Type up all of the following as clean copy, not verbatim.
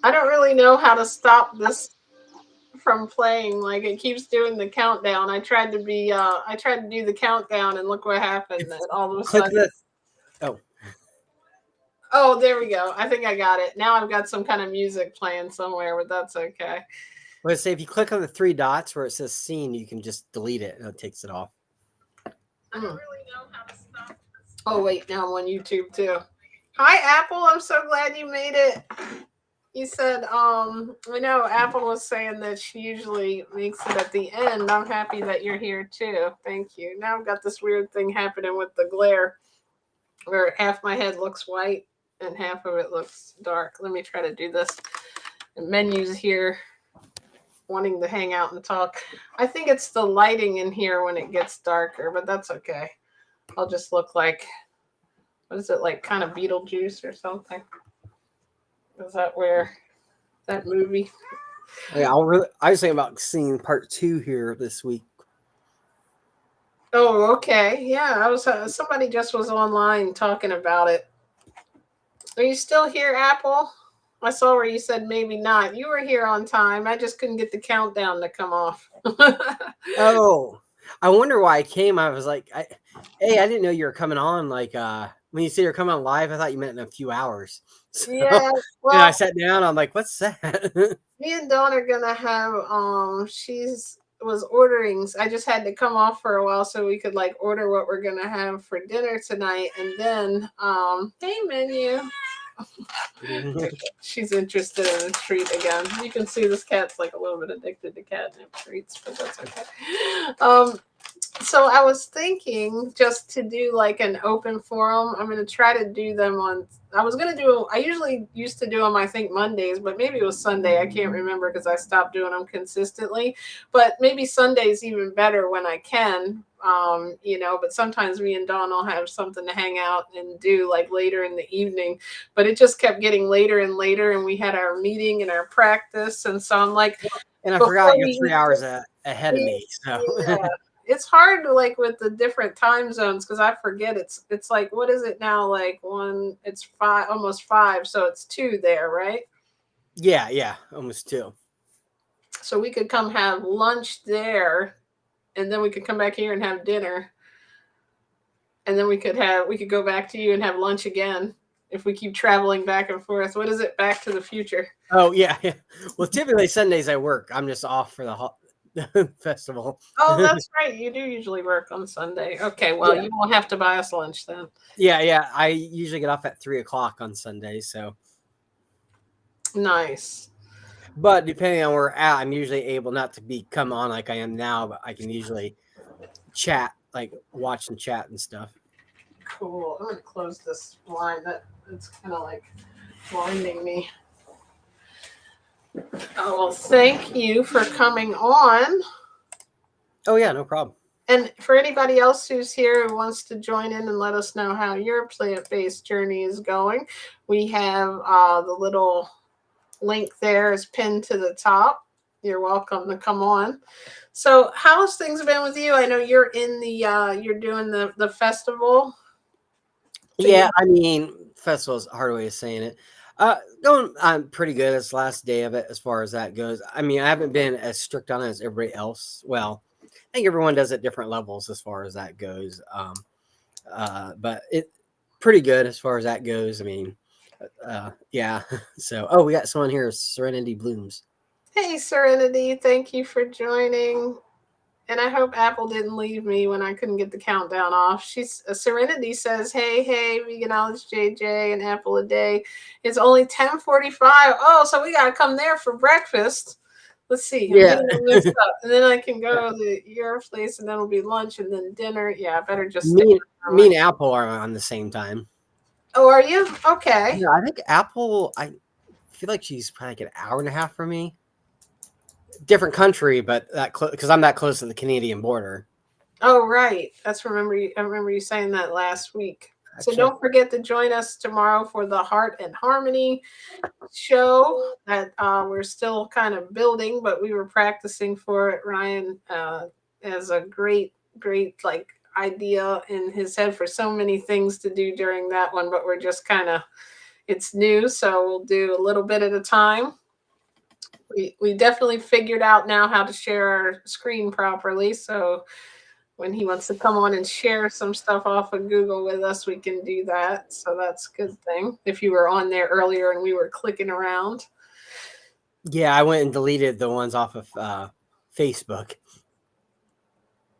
I don't really know how to stop this from playing. Like it keeps doing the countdown. I tried to do the countdown and look what happened. And all of a Click sudden, the. Oh, oh, there we go. I think I got it. Now I've got some kind of music playing somewhere, but that's okay. let's say if you click on the three dots where it says scene, you can just delete it and it takes it off. I don't really know how to stop. Oh wait, now I'm on YouTube too. Hi Apple, I'm so glad you made it. You said, I know Apple was saying that she usually makes it at the end. I'm happy that you're here too. Thank you. Now I've got this weird thing happening with the glare where half my head looks white and half of it looks dark. Let me try to do this. The menus here wanting to hang out and talk. I think it's the lighting in here when it gets darker, but that's okay. I'll just look like, what is it, like kind of Beetlejuice or something? Is that where that movie? Yeah, I was thinking about seeing part two here this week. Oh, okay. Yeah, I was. Somebody just was online talking about it. Are you still here, Apple? I saw where you said maybe not. You were here on time. I just couldn't get the countdown to come off. Oh, I wonder why I came. I was like, hey, I didn't know you were coming on. Like, when you say you're coming on live, I thought you meant in a few hours. So, Yeah. and I Well, sat down. I'm like, what's that? me and Dawn are gonna have. She's was ordering. I just had to come off for a while so we could like order what we're gonna have for dinner tonight, and then hey menu. She's interested in a treat again. You can see this cat's like a little bit addicted to catnip treats, but that's okay. So I was thinking just to do like an open forum. I'm gonna try to do them on. I was gonna do. I usually used to do them. I think Mondays, but maybe it was Sunday. I can't remember because I stopped doing them consistently. But maybe Sunday's even better when I can. But sometimes me and Dawn will have something to hang out and do like later in the evening. But it just kept getting later and later, and we had our meeting and our practice, and so I'm like, And I forgot before you're we 3 hours ahead of me. So, yeah, it's hard to like with the different time zones because I forget it's like what is it now? Like one, it's five, almost five, so it's two there, right? yeah, almost two. So we could come have lunch there, and then we could come back here and have dinner, and then we could go back to you and have lunch again if we keep traveling back and forth. What is it? Back to the Future. Oh, yeah, yeah. Well, typically Sundays I work. I'm just off for the festival. Oh, that's right. You do usually work on Sunday. Okay, well, Yeah, you won't have to buy us lunch then. yeah. I usually get off at 3 o'clock on Sundays. So, Nice. but depending on where we're at, I'm usually able not to be come on like I am now, but I can usually chat, like watch and chat and stuff. Cool. I'm gonna close this blind. It's kind of like blinding me. Oh well, thank you for coming on. Oh yeah, no problem. And for anybody else who's here who wants to join in and let us know how your plant-based journey is going, we have the little link there is pinned to the top. You're welcome to come on. So, how's things been with you? I know you're in the you're doing the festival. So you Yeah, I mean, festival is a hard way of saying it. Going on pretty good. This last day of it, as far as that goes. I mean, I haven't been as strict on it as everybody else. Well, I think everyone does at different levels as far as that goes. But it pretty good as far as that goes. I mean, yeah. So, oh, we got someone here, Serenity Blooms. hey Serenity, thank you for joining. And I hope Apple didn't leave me when I couldn't get the countdown off. She's Serenity says, "Hey, Veganology JJ and Apple a day. It's only 10:45. Oh, so we gotta come there for breakfast. Let's see. I'm Yeah, getting it mixed up, and then I can go to your place, and then it'll be lunch and then dinner. Yeah, I better just stay me, an me hour. and Apple are on the same time. Oh, are you okay? Yeah, I think Apple. I feel like she's probably like an hour and a half from me. Different country, but that because I'm that close to the Canadian border. Oh, right. I remember you saying that last week. So Actually, don't forget to join us tomorrow for the Heart and Harmony show that we're still kind of building, but we were practicing for it. Ryan has a great like idea in his head for so many things to do during that one, but we're just kind of it's new, so we'll do a little bit at a time. We definitely figured out now how to share our screen properly. So when he wants to come on and share some stuff off of Google with us, we can do that. So that's a good thing. If you were on there earlier and we were clicking around. Yeah, I went and deleted the ones off of Facebook.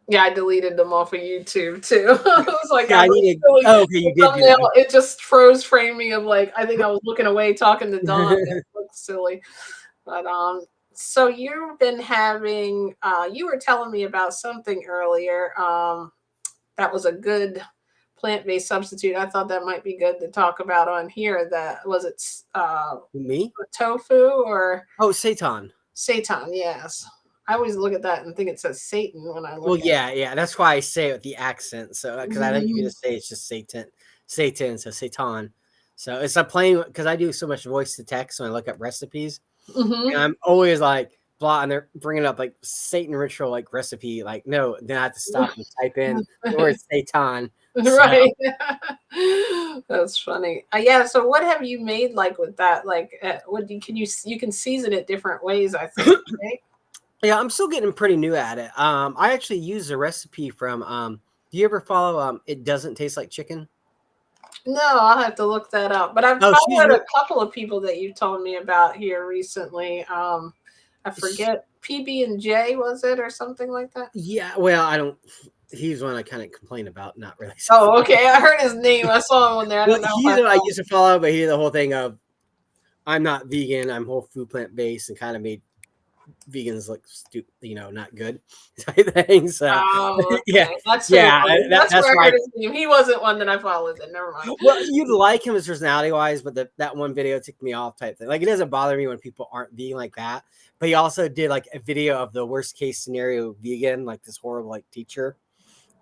Yeah, I deleted them off of YouTube too. I was like, Yeah, I needed. Oh, okay, you did do that. It just froze frame me of like, I think I was looking away talking to Don. It looked silly. But so you've been having you were telling me about something earlier. That was a good plant-based substitute. I thought that might be good to talk about on here. That was it Me? tofu or seitan. Seitan, yes. I always look at that and think it says Satan when I look Well, at yeah. That's why I say it with the accent. So because I think you just say it's just Satan, so seitan. So it's a plain because I do so much voice to text when I look up recipes. Mm-hmm. And I'm always like blah, and they're bringing up like Satan ritual like recipe. Like no, then I have to stop and type in the word Satan. Right. That's funny. Yeah. So what have you made like with that? Like, you can season it different ways, I think. Right? Yeah, I'm still getting pretty new at it. I actually use a recipe from. Do you ever follow? It doesn't taste like chicken. No, I'll have to look that up. But I've followed a couple of people that you told me about here recently. I forget PB&J, was it, or something like that? Yeah, well, I don't. He's one I kind of complain about, not really. Oh, okay. I heard his name. I saw him on there. I don't know. He's what I used to follow, but he did the whole thing of, I'm not vegan. I'm whole food plant based, and kind of made vegans look stupid, not good type thing. So okay. yeah, that's where I heard his name. He wasn't one that I followed. Then never mind. Well, you'd like him as personality wise, but that one video took me off type thing. Like it doesn't bother me when people aren't vegan like that. But he also did like a video of the worst case scenario vegan, like this horrible like teacher,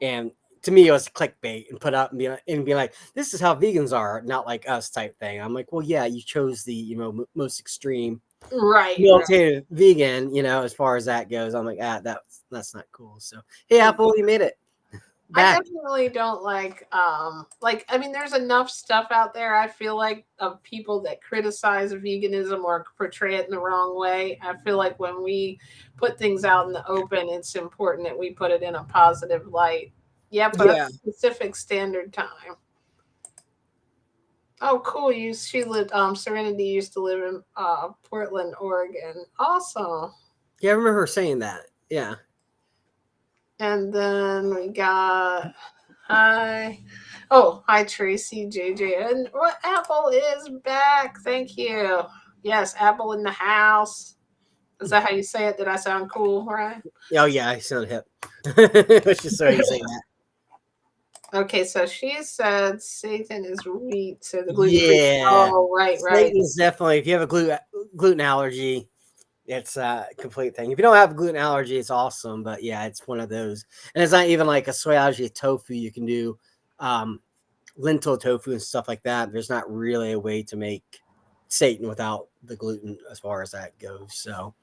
and to me it was clickbait and put up and be like, this is how vegans are, not like us type thing. I'm like, well, yeah, you chose the most extreme militated vegan, as far as that goes. I'm like, that's not cool. So hey, Apple, you made it. I definitely don't like I mean, there's enough stuff out there, I feel like, of people that criticize veganism or portray it in the wrong way. I feel like when we put things out in the open, it's important that we put it in a positive light. Yeah, but a Pacific Standard Time. Oh, cool. She lived Serenity used to live in Portland, Oregon. Awesome. Yeah, I remember her saying that. Yeah. And then we got hi Tracy, JJ, and Apple is back. Thank you. Yes, Apple in the house. Is that how you say it? Did I sound cool, right? Oh yeah, I sound hip. Let's just so you say that. Okay, so she said Satan is wheat, so the gluten free. Yeah. Oh, right. Satan's definitely, if you have a gluten allergy, it's a complete thing. If you don't have a gluten allergy, it's awesome. But yeah, it's one of those. And it's not even like a soy allergy tofu. You can do lentil tofu and stuff like that. There's not really a way to make Satan without the gluten as far as that goes. So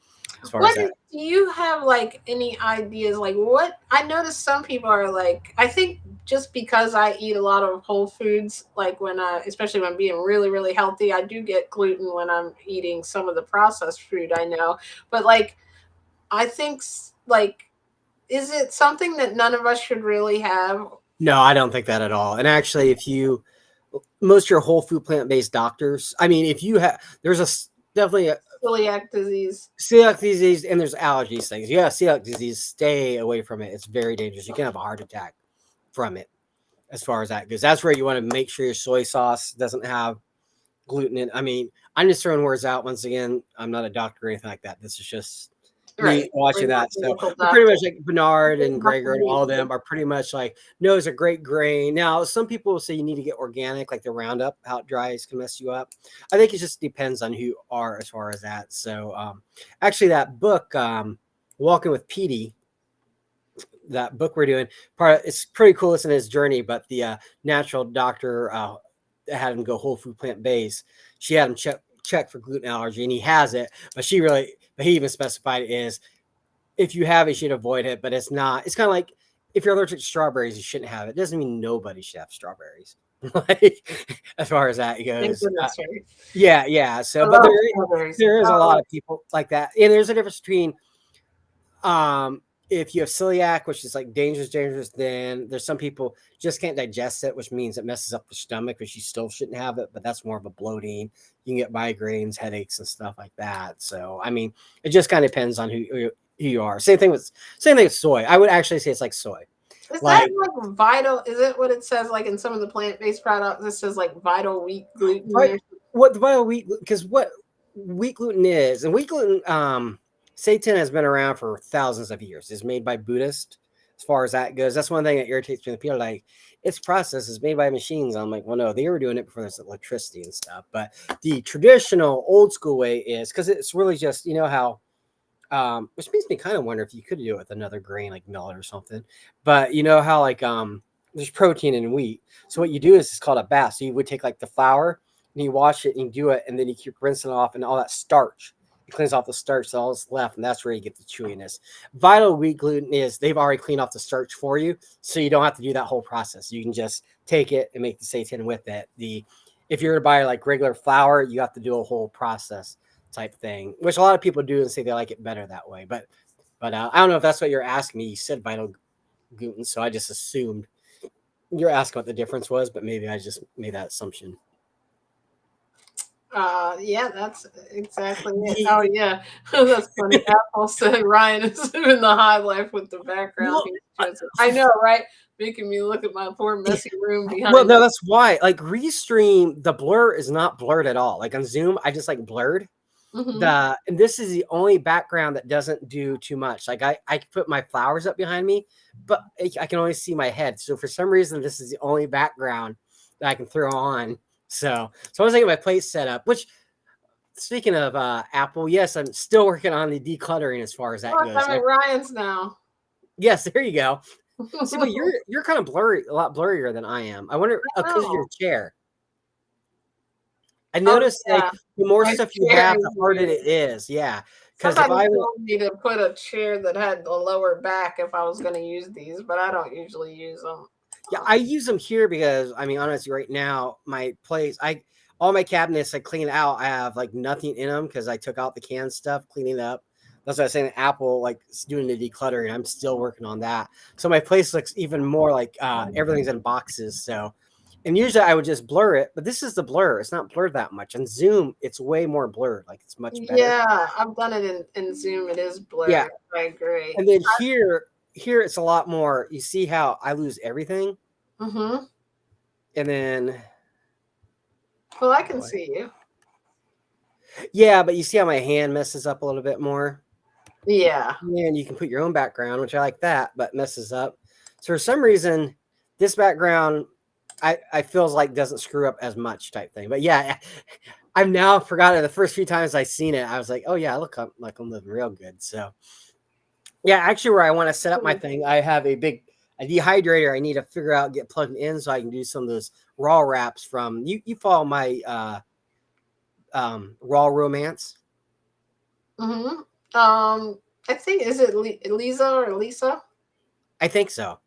do you have like any ideas? Like what I noticed some people are like, I think just because I eat a lot of whole foods, like especially when I'm being really, really healthy, I do get gluten when I'm eating some of the processed food, I know. But like, I think like, is it something that none of us should really have? No, I don't think that at all. And actually, most of your whole food plant-based doctors, I mean, if you have, there's definitely a celiac disease, and there's allergies things. Yeah, celiac disease, stay away from it. It's very dangerous. You can have a heart attack from it as far as that goes. That's where you want to make sure your soy sauce doesn't have gluten in. I mean, I'm just throwing words out once again. I'm not a doctor or anything like that. This is just me watching that. So pretty much like Bernard and Gregor and all of them are pretty much like, no, it's a great grain. Now, some people will say you need to get organic, like the Roundup, how it dries can mess you up. I think it just depends on who you are as far as that. So actually that book, Walking with Petey, that book we're doing, it's pretty cool listening to his journey, but the natural doctor had him go whole food plant-based. She had him check for gluten allergy, and he has it, but he even specified it is, if you have it, you should avoid it, but it's not. It's kind of like if you're allergic to strawberries, you shouldn't have it. It doesn't mean nobody should have strawberries. like as far as that Thank goes. goodness, right? Yeah, yeah. So, I but love strawberries. there is a lot Oh, of people like that, and there's a difference between if you have celiac, which is like dangerous, then there's some people just can't digest it, which means it messes up the stomach, which you still shouldn't have it, but that's more of a bloating. You can get migraines, headaches, and stuff like that. So I mean, it just kind of depends on who you are. Same thing with soy. I would actually say it's like soy. is that Like like vital? Is it what it says like in some of the plant-based products? It says like vital wheat gluten right, or what the bio wheat, because what wheat gluten is, and wheat gluten, seitan has been around for thousands of years. It's made by Buddhists. As far as that goes, that's one thing that irritates me. People are like, it's processed, it's made by machines. I'm like, well, no, they were doing it before there's electricity and stuff. But the traditional old school way is because it's really just, you know how, which makes me kind of wonder if you could do it with another grain like millet or something. But you know how like there's protein in wheat. So what you do is it's called a bath. So you would take like the flour and you wash it and you do it, and then you keep rinsing it off, and all that starch. It cleans off the starch, so all that's left, and that's where you get the chewiness. Vital wheat gluten is they've already cleaned off the starch for you, so you don't have to do that whole process. You can just take it and make the seitan with it. The if you're to buy like regular flour, you have to do a whole process type thing, which a lot of people do and say they like it better that way. But I don't know if that's what you're asking me. You said vital gluten, so I just assumed you're asking what the difference was, but maybe I just made that assumption. yeah, that's exactly it. Ye- Oh yeah, that's funny. Apple said Ryan is in the high life with the background. Well, He shows it. I know, right? Making me look at my poor yeah, messy room well, behind no, me. that's why. Like Restream, the blur is not blurred at all. Like on Zoom, I just like blurred. Hmm. The and this is the only background that doesn't do too much. Like I can put my flowers up behind me, but I can only see my head. So for some reason, this is the only background that I can throw on. So I was thinking my plate setup. Which speaking of Apple, yes, I'm still working on the decluttering as far as that Look, goes. I'm at Ryan's now. Yes, there you go. See, but you're kind of blurry, a lot blurrier than I am. I wonder because of your Oh, chair. I oh noticed like yeah, the more my stuff you chair have, is the harder weird. it is. Yeah, because if Somebody I told me to put a chair that had a lower back if I was going to use these, but I don't usually use them. yeah, I use them here because I mean, honestly, right now my place, I all my cabinets I clean out. I have like nothing in them because I took out the canned stuff, cleaning up. That's what I was saying. Apple like doing the decluttering. I'm still working on that. So my place looks even more like everything's in boxes. So, and usually I would just blur it, but this is the blur. It's not blurred that much. On Zoom, it's way more blurred. Like it's much better. Yeah, I've done it in Zoom. It is Yeah, blurry. I agree. and then here it's a lot more. You see how I lose everything, Mm-hmm. and then Well, I can oh, see you. yeah, but you see how my hand messes up a little bit more? Yeah. And you can put your own background, which I like that, but messes up. So for some reason, this background I feels like doesn't screw up as much type thing. But yeah, I've now forgotten the first few times I seen it. I was like, oh yeah, look like I'm living real good. So yeah, actually where I want to set up my thing, I have a dehydrator I need to figure out get plugged in so I can do some of those raw wraps from you follow my raw romance. Mm-hmm. I think is it Lisa or Lisa? I think so.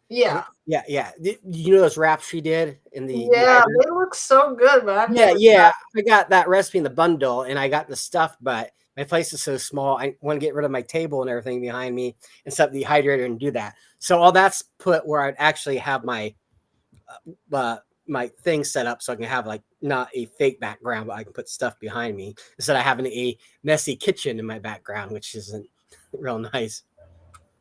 Yeah. Yeah, yeah. You know those wraps she did in the Yeah, dehydrator? they look so good, but I've Yeah, never yeah. tried. I got that recipe in the bundle and I got the stuff, but my place is so small. I want to get rid of my table and everything behind me and set the dehydrator and do that. So all that's put where I'd actually have my thing set up so I can have like not a fake background, but I can put stuff behind me instead of having a messy kitchen in my background, which isn't real nice.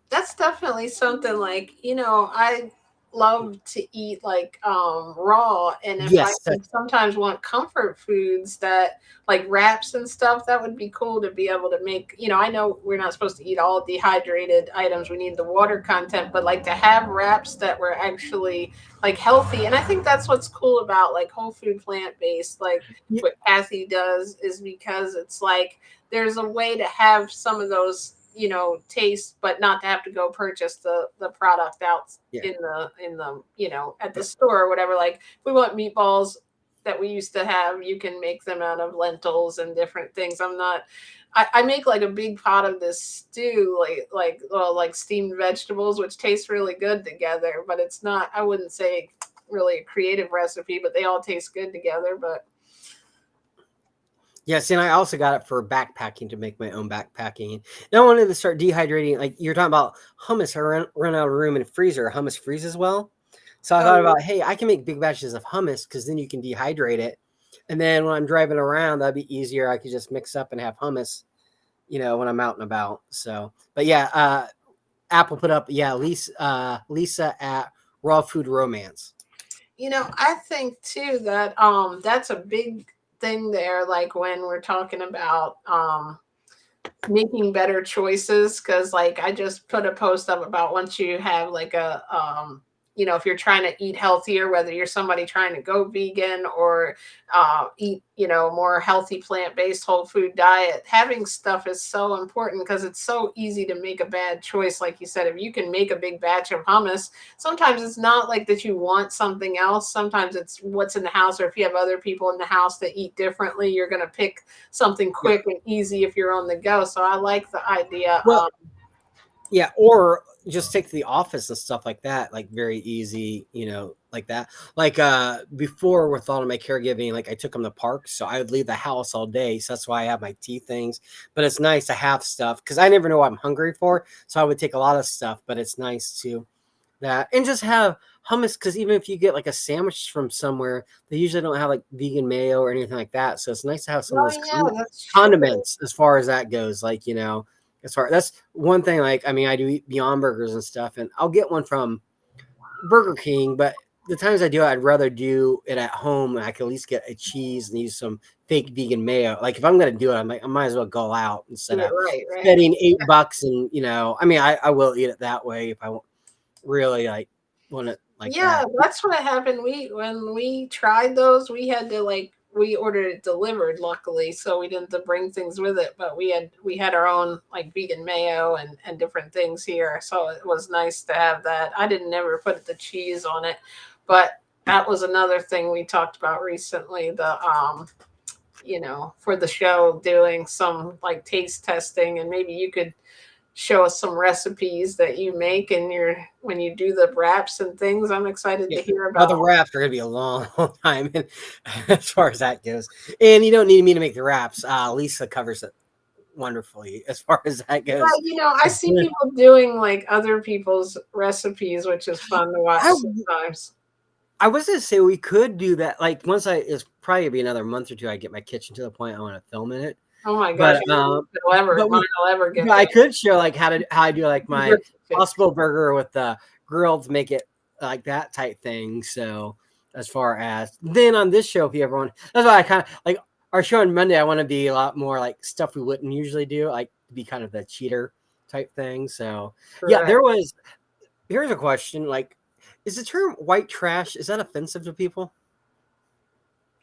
That's definitely something like, I love to eat like raw, and if I Yes, could sometimes want comfort foods that like wraps and stuff, that would be cool to be able to make. I know we're not supposed to eat all dehydrated items. We need the water content, but like to have wraps that were actually like healthy. And I think that's what's cool about like whole food plant-based, like yeah, what Kathy does, is because it's like there's a way to have some of those taste, but not to have to go purchase the product out yeah, in the at the yeah. store or whatever. Like if we want meatballs that we used to have, you can make them out of lentils and different things. I make like a big pot of this stew, like steamed vegetables, which tastes really good together, but it's not, I wouldn't say really a creative recipe, but they all taste good together. But Yes, and I also got it for backpacking to make my own backpacking. And I wanted to start dehydrating. Like you're talking about hummus, I run out of room in the freezer. Hummus freezes well. So I thought oh about, hey, I can make big batches of hummus because then you can dehydrate it. And then when I'm driving around, that'd be easier. I could just mix up and have hummus, when I'm out and about. So, but yeah, Apple put up, yeah, Lisa at Raw Food Romance. I think too that that's a big thing there. Like when we're talking about making better choices, because like I just put a post up about once you have like a if you're trying to eat healthier, whether you're somebody trying to go vegan or eat more healthy plant-based whole food diet, having stuff is so important because it's so easy to make a bad choice. Like you said, if you can make a big batch of hummus, sometimes it's not like that you want something else. Sometimes it's what's in the house, or if you have other people in the house that eat differently, you're going to pick something Yeah. quick and easy if you're on the go. So I like the idea. Well, yeah, or just take to the office and stuff like that, like very easy, like that. Like before with all of my caregiving, like I took them to parks, so I would leave the house all day. So that's why I have my tea things. But it's nice to have stuff because I never know what I'm hungry for. So I would take a lot of stuff, but it's nice to that and just have hummus because even if you get like a sandwich from somewhere, they usually don't have like vegan mayo or anything like that. So it's nice to have some of Oh those yeah, that's true. condiments as far as that goes. Like, as far that's one thing. Like, I mean, I do eat Beyond Burgers and stuff, and I'll get one from Burger King, but the times I do it, I'd rather do it at home and I can at least get a cheese and use some fake vegan mayo. Like if I'm gonna do it, I'm like, I might as well go out instead Do it of right. spending $8 and I mean I will eat it that way if I really like want it like Yeah, that. that's what happened. When we tried those, we had to we ordered it delivered, luckily, so we didn't have to bring things with it. But we had our own like vegan mayo and different things here, so it was nice to have that. I didn't never put the cheese on it, but that was another thing we talked about recently. The for the show, doing some like taste testing, and maybe you could show us some recipes that you make and when you do the wraps and things. I'm excited Yeah. to hear Well, about. the wraps are gonna be a long, long time as far as that goes. And you don't need me to make the wraps. Lisa covers it wonderfully as far as that Yeah, goes. I see people doing like other people's recipes, which is fun to watch I sometimes. I was gonna say we could do that. Like once it's probably be another month or two. I get my kitchen to the point I want to film in it. Oh my gosh, But I don't know if mine will ever but get I there. could show like how I do like my hospital burger with the grill to make it like that type thing. So as far as then on this show, if you ever want, that's why I kind of like our show on Monday. I want to be a lot more like stuff we wouldn't usually do, like be kind of the cheater type thing. So yeah, Correct. here's a question like. Is the term white trash, is that offensive to people?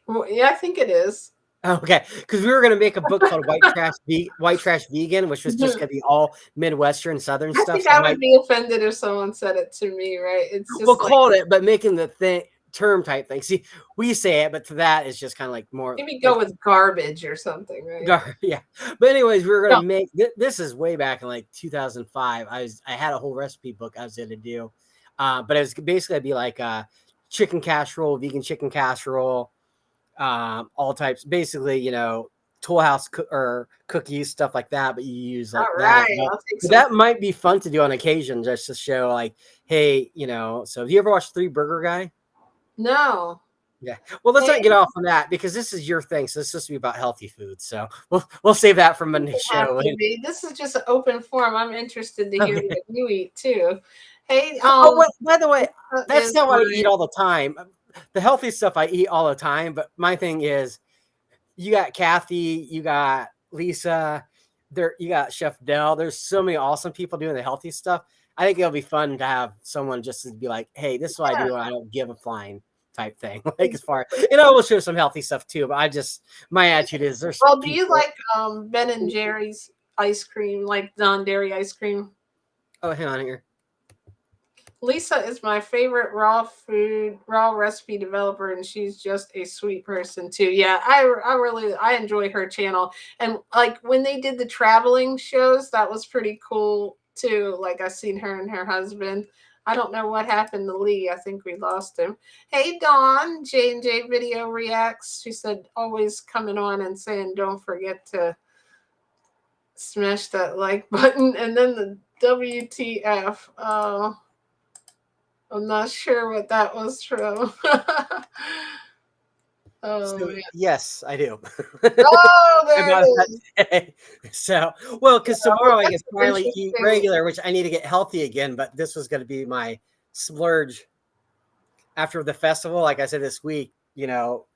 Well, yeah, I think it is. Okay, because we were going to make a book called White Trash Vegan, which was just going to be all Midwestern Southern I stuff. think So I I might would be offended if someone said it to me, right? It's we'll just like call it, but making the term type thing. See, we say it, but to that it's just kind of like more maybe go like with garbage or something, right? yeah. But anyways, we were going No, to make this is way back in like 2005. I had a whole recipe book I was going to do, but it was basically be like chicken casserole, vegan chicken casserole. All types, basically, Toll House or cookies, stuff like that. But you use like all that. right, I'll take But some. that might be fun to do on occasion, just to show, like, hey, So, have you ever watched Three Burger Guy? No. Yeah. Well, let's Hey, not get off on that because this is your thing. So it's supposed to be about healthy food. So we'll save that for Monday's have show. to be. This is just an open forum. I'm interested to hear Okay. what you eat too. Hey, Oh, wait, by the way, that's is not what I my eat all the time. The healthy stuff I eat all the time, but my thing is you got Kathy, you got Lisa, you got Chef Dell. There's so many awesome people doing the healthy stuff. I think it'll be fun to have someone just to be like, hey, this is what I do. And I don't give a flying type thing. Like as far, I will show some healthy stuff too, but my attitude is there's Well, do you people. like Ben and Jerry's ice cream, like non-dairy ice cream? Oh, hang on here. Lisa is my favorite raw recipe developer, and she's just a sweet person too. Yeah, I enjoy her channel, and like when they did the traveling shows, that was pretty cool too. Like I seen her and her husband. I don't know what happened to Lee. I think we lost him. Hey, Dawn, J&J Video Reacts. She said, always coming on and saying, don't forget to smash that like button. And then the WTF. I'm not sure what that was from. Oh, So, man. yes, I do. Oh, there it is. So, well, because tomorrow I can finally eat interesting. regular, which I need to get healthy again. But this was going to be my splurge after the festival. Like I said, this week,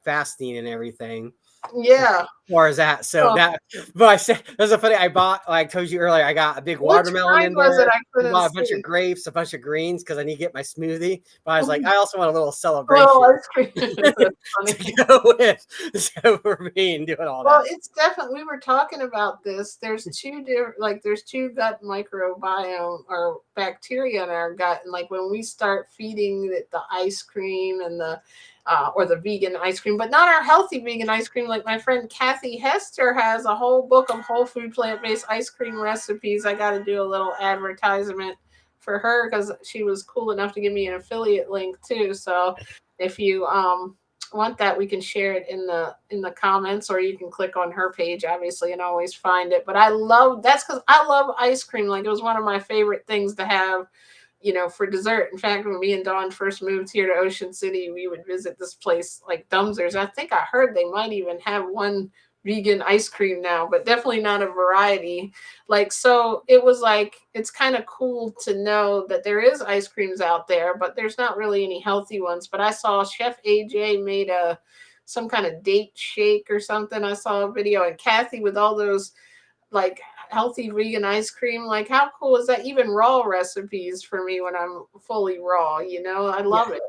fasting and everything. Yeah. As far as that, so Oh. that, but I said that's so funny. I bought, like I told you earlier, I got a big Which watermelon kind in was there. it? I couldn't Bought a bunch see. of grapes, a bunch of greens because I need to get my smoothie. But I was like, I also want a little Oh, celebration ice cream. That's funny. to go with. So for me and doing all Well, that. it's definitely, we were talking about this. There's two different, like, there's two gut microbiome or bacteria in our gut. And like when we start feeding the ice cream and or the vegan ice cream, but not our healthy vegan ice cream. Like my friend Kathy Hester has a whole book of whole food plant-based ice cream recipes. I got to do a little advertisement for her because she was cool enough to give me an affiliate link too. So if you want that, we can share it in the comments, or you can click on her page obviously and always find it. But that's because I love ice cream. Like it was one of my favorite things to have, for dessert. In fact, when me and Dawn first moved here to Ocean City, we would visit this place like Dumsers. I think I heard they might even have one vegan ice cream now, but definitely not a variety. Like, so it was like, it's kind of cool to know that there is ice creams out there, but there's not really any healthy ones. But I saw Chef AJ made some kind of date shake or something. I saw a video, and Kathy with all those like healthy vegan ice cream. Like, how cool is that? Even raw recipes for me when I'm fully raw, I love it.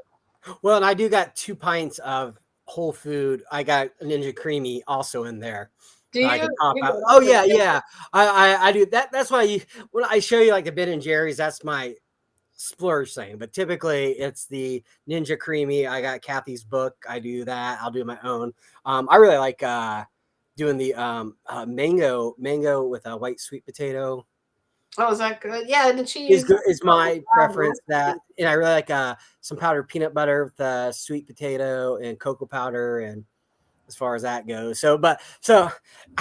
Well, and I do got 2 pints of whole food. I got Ninja Creamy also in there. Do So you? I can top You out. love Oh it. yeah, yeah. I do that. That's why when I show you like the Ben and Jerry's, that's my splurge thing. But typically it's the Ninja Creamy. I got Kathy's book. I do that. I'll do my own. I really like doing the mango with a white sweet potato. Oh, is that good? Yeah, did she Is use good is my preference. That, and I really like some powdered peanut butter with sweet potato and cocoa powder, and as far as that goes. So I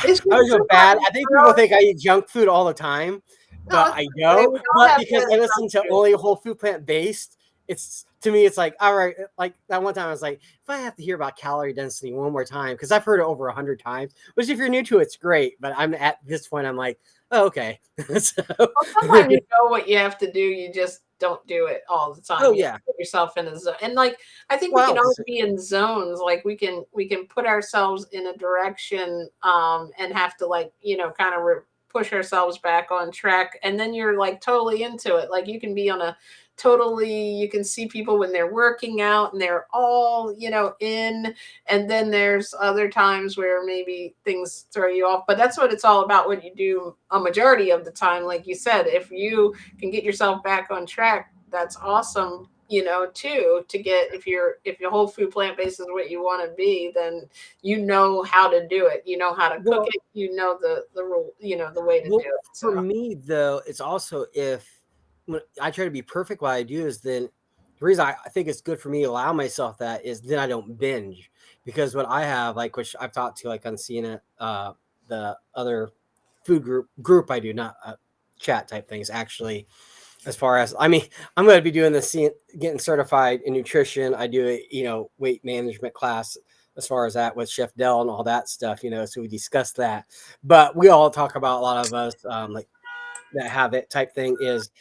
was so bad. I think people think I eat junk food all the time, but I don't. But because I listen to only whole food plant based, it's to me, it's like, all right, like that one time I was like, if I have to hear about calorie density one more time, because I've heard it over 100 times, which if you're new to it, it's great. But I'm at this point, I'm like, oh, okay. So, well, sometimes you know what you have to do, you just don't do it all the time. Oh yeah, put yourself in a zone, and like I think we can always be in zones. Like we can put ourselves in a direction, and have to like kind of push ourselves back on track, and then you're like totally into it. Like you can be on a you can see people when they're working out and they're all in, and then there's other times where maybe things throw you off, but that's what it's all about, what you do a majority of the time. Like you said, if you can get yourself back on track, that's awesome, too, to get, if your whole food plant-based is what you want to be, then how to do it, how to cook it, the rule, the way to do it. So. For me though, it's also, if when I try to be perfect, what I do is then the reason I think it's good for me to allow myself that is then I don't binge, because what I have, like, which I've talked to like on CNN, the other food group I do, not chat type things actually. As far as, I mean, I'm going to be doing this, getting certified in nutrition. I do a weight management class as far as that with Chef Dell and all that stuff, so we discussed that. But we all talk about, a lot of us like that habit type thing is,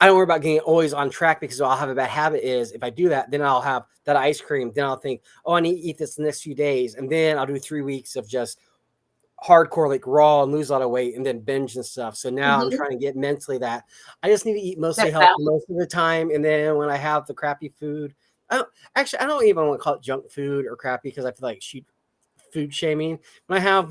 I don't worry about getting always on track, because I'll have a bad habit is if I do that, then I'll have that ice cream. Then I'll think, oh, I need to eat this in the next few days. And then I'll do 3 weeks of just hardcore, like raw, and lose a lot of weight and then binge and stuff. So now I'm trying to get mentally that I just need to eat mostly healthy most of the time. And then when I have the crappy food, I don't even want to call it junk food or crappy, because I feel like food shaming. When I have,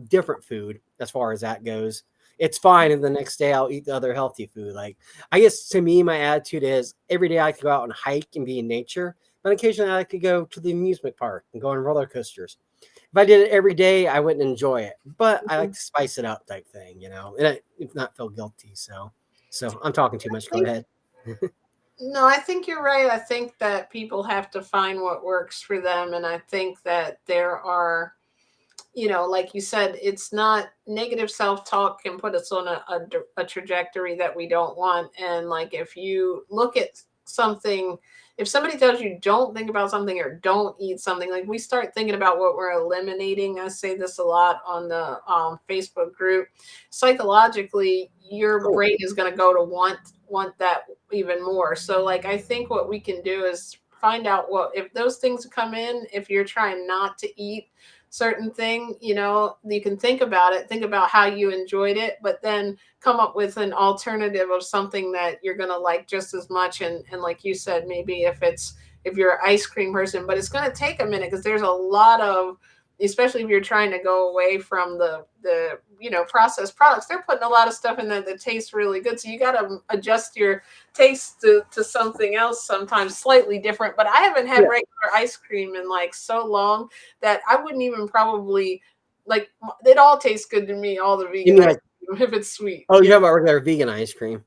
different food as far as that goes, it's fine. And the next day I'll eat the other healthy food. Like, I guess to me, my attitude is every day I could go out and hike and be in nature, but occasionally I could go to the amusement park and go on roller coasters. If I did it every day, I wouldn't enjoy it, but I like to spice it up type thing, and if not feel guilty. So I'm talking too much. Go ahead. No, I think you're right. I think that people have to find what works for them. And I think that there are, like you said, it's not negative self talk can put us on a trajectory that we don't want. And like if you look at something, if somebody tells you don't think about something or don't eat something, like we start thinking about what we're eliminating. I say this a lot on the Facebook group. Psychologically, your Oh, brain is going to go to want that even more. So like I think what we can do is find out what if those things come in, if you're trying not to eat certain thing, you can think about it, think about how you enjoyed it, but then come up with an alternative of something that you're going to like just as much. And like you said, maybe if you're an ice cream person, but it's going to take a minute because there's a lot of, especially if you're trying to go away from the processed products, they're putting a lot of stuff in there that tastes really good, so you got to adjust your taste to something else, sometimes slightly different. But I haven't had yeah. regular ice cream in like so long that I wouldn't even probably like it. All tastes good to me, all the You vegan mean ice like, cream, if it's sweet. oh, you Yeah. have about regular vegan ice cream?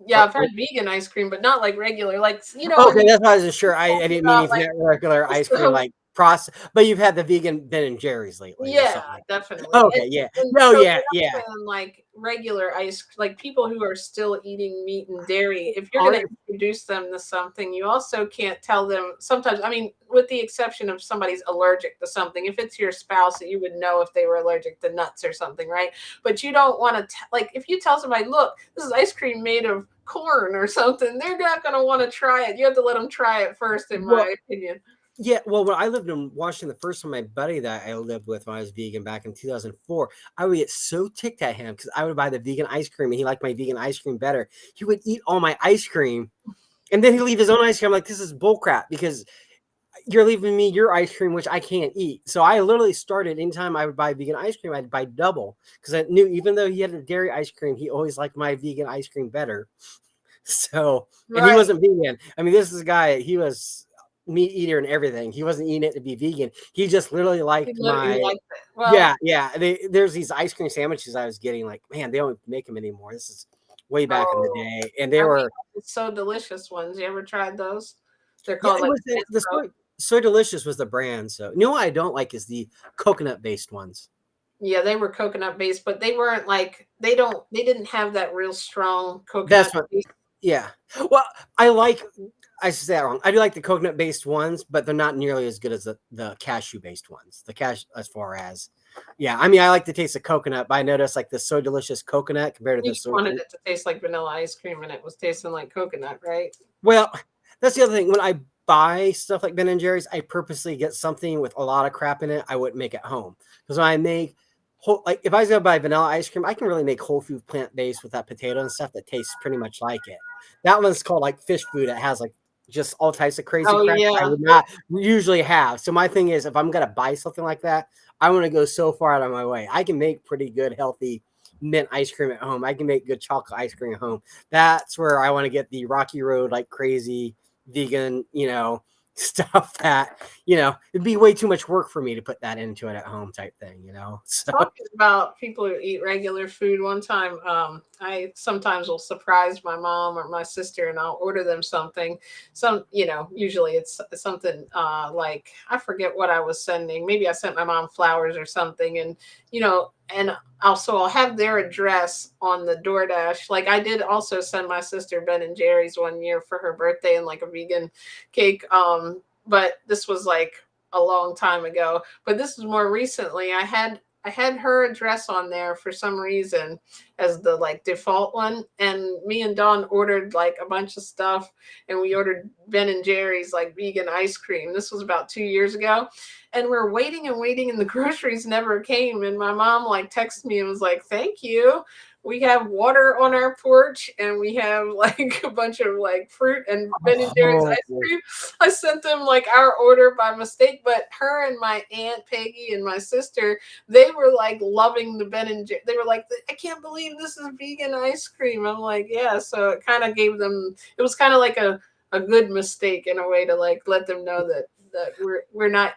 Yeah, Or, I've had vegan ice cream, but not like regular. Like, when okay, you that's why I wasn't sure. I talk didn't mean about if you like had regular ice cream, so like process, but you've had the vegan Ben and Jerry's lately or yeah, something like that. definitely. Okay, yeah. And No, so yeah, when yeah. I'm saying like regular ice, like people who are still eating meat and dairy, if you're going On to introduce them to something, you also can't tell them sometimes. I mean, with the exception of somebody's allergic to something, if it's your spouse, you would know if they were allergic to nuts or something, right? But you don't want to, like, if you tell somebody, look, this is ice cream made of corn or something, they're not going to want to try it. You have to let them try it first, in well, my opinion. yeah, well, when I lived in Washington, the first time my buddy that I lived with when I was vegan back in 2004, I would get so ticked at him because I would buy the vegan ice cream and he liked my vegan ice cream better. He would eat all my ice cream and then he'd leave his own ice cream. I'm like, this is bullcrap because you're leaving me your ice cream, which I can't eat. So I literally started anytime I would buy vegan ice cream, I'd buy double because I knew even though he had a dairy ice cream, he always liked my vegan ice cream better. So, and he Right. wasn't vegan. I mean, this is a guy, he was meat eater and everything. He wasn't eating it to be vegan. He just literally You liked you my, like it. Well, yeah, yeah. There's these ice cream sandwiches I was getting, like, man, they don't make them anymore. This is way back in the oh, day. And they and we were, have the So Delicious ones. You ever tried those? They're yeah, called it like was the Pro. soy delicious was the brand. So, you know what I don't like is the coconut based ones. Yeah, they were coconut based, but they weren't like they didn't have that real strong coconut That's what, taste. yeah. Well, I like, I said that wrong. I do like the coconut based ones, but they're not nearly as good as the cashew based ones. The cash, as far as, yeah. I mean, I like the taste of coconut, but I noticed like the so delicious coconut compared to You the just soy. wanted it to taste like vanilla ice cream, and it was tasting like coconut, right? Well, that's the other thing. When I buy stuff like Ben and Jerry's, I purposely get something with a lot of crap in it. I wouldn't make at home because when I make whole, like if I was gonna buy vanilla ice cream, I can really make whole food plant based with that potato and stuff that tastes pretty much like it. That one's called like fish food. It has like just all types of crazy Oh crap I yeah. would not usually have. So my thing is, if I'm gonna buy something like that, I want to go so far out of my way. I can make pretty good, healthy mint ice cream at home. I can make good chocolate ice cream at home. That's where I want to get the Rocky Road like crazy vegan, stuff that, it'd be way too much work for me to put that into it at home type thing. So Talking about people who eat regular food, one time I sometimes will surprise my mom or my sister and I'll order them something. Usually it's something like I forget what I was sending. Maybe I sent my mom flowers or something, and also I'll have their address on the DoorDash. Like I did also send my sister Ben and Jerry's one year for her birthday and like a vegan cake. But this was like a long time ago. But this is more recently. I had her address on there for some reason as the like default one, and me and Dawn ordered like a bunch of stuff, and we ordered Ben and Jerry's like vegan ice cream. This was about 2 years ago, and we're waiting and waiting, and the groceries never came. And my mom like texted me and was like, "Thank you. We have water on our porch, and we have like a bunch of like fruit and Ben and Jerry's oh, ice cream." I sent them like our order by mistake, but her and my aunt Peggy and my sister, they were like loving the Ben and Jerry. They were like, "I can't believe this is vegan ice cream." I'm like, "Yeah." So it kind of gave them. It was kind of like a good mistake in a way to like let them know that we're not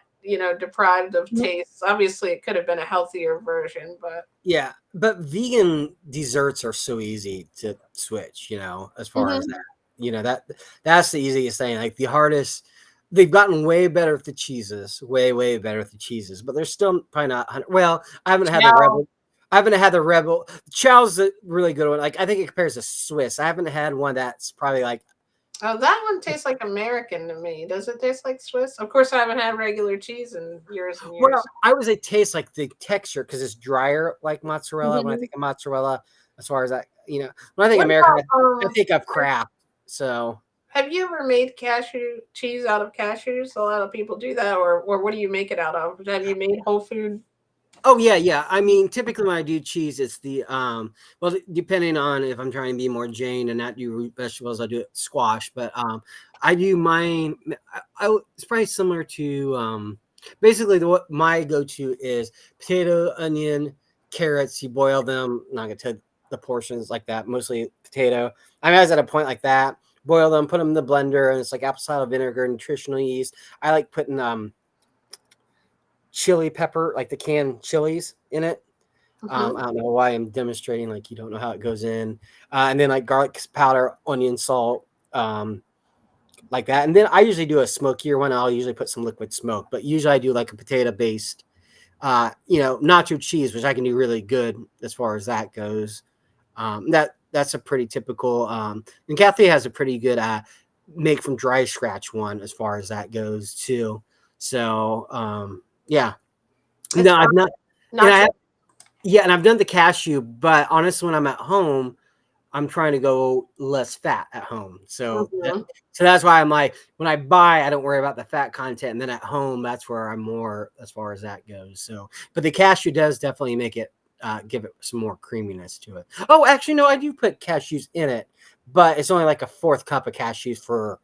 deprived of taste. Obviously, it could have been a healthier version, but Yeah, but vegan desserts are so easy to switch, as far as Mhm. that. That's the easiest thing. Like the hardest, they've gotten way better with the cheeses, way, way better with the cheeses, but they're still probably not 100. Well, I haven't had the Chow. Rebel. I haven't had the Rebel. Chow's a really good one. Like I think it compares to Swiss. I haven't had one that's probably like. Oh, that one tastes like American to me. Does it taste like Swiss? Of course, I haven't had regular cheese in years and Well, years. I would say taste like the texture because it's drier like mozzarella. When I Mhm. think of mozzarella, as far as that, when I think What American, about I think of Kraft. So, have you ever made cashew cheese out of cashews? A lot of people do that, or what do you make it out of? Have you made whole food? oh yeah, yeah. I mean, typically when I do cheese, it's the well, depending on if I'm trying to be more Jane and not do root vegetables, I do it squash. But I do mine. It's probably similar to basically what my go-to is potato, onion, carrots. You boil them. Not gonna tell the portions like that. Mostly potato. I mean, I was at a point like that. Boil them, put them in the blender, and it's like apple cider vinegar, nutritional yeast. I like putting chili pepper, like the canned chilies in it. Mhm. I don't know why I'm demonstrating like you don't know how it goes in. And then like garlic powder, onion, salt, like that. And then I usually do a smokier one. I'll usually put some liquid smoke, but usually I do like a potato based, nacho cheese, which I can do really good as far as that goes. That's a pretty typical. And Kathy has a pretty good make from dry scratch one as far as that goes too. So yeah, It's no, I've not, and not. and I've done the cashew, but honestly, when I'm at home, I'm trying to go less fat at home. Mhm. So that's why I'm like, when I buy, I don't worry about the fat content, and then at home, that's where I'm more as far as that goes. So, but the cashew does definitely make it give it some more creaminess to it. Oh, actually, no, I do put cashews in it, but it's only like a fourth cup of cashews for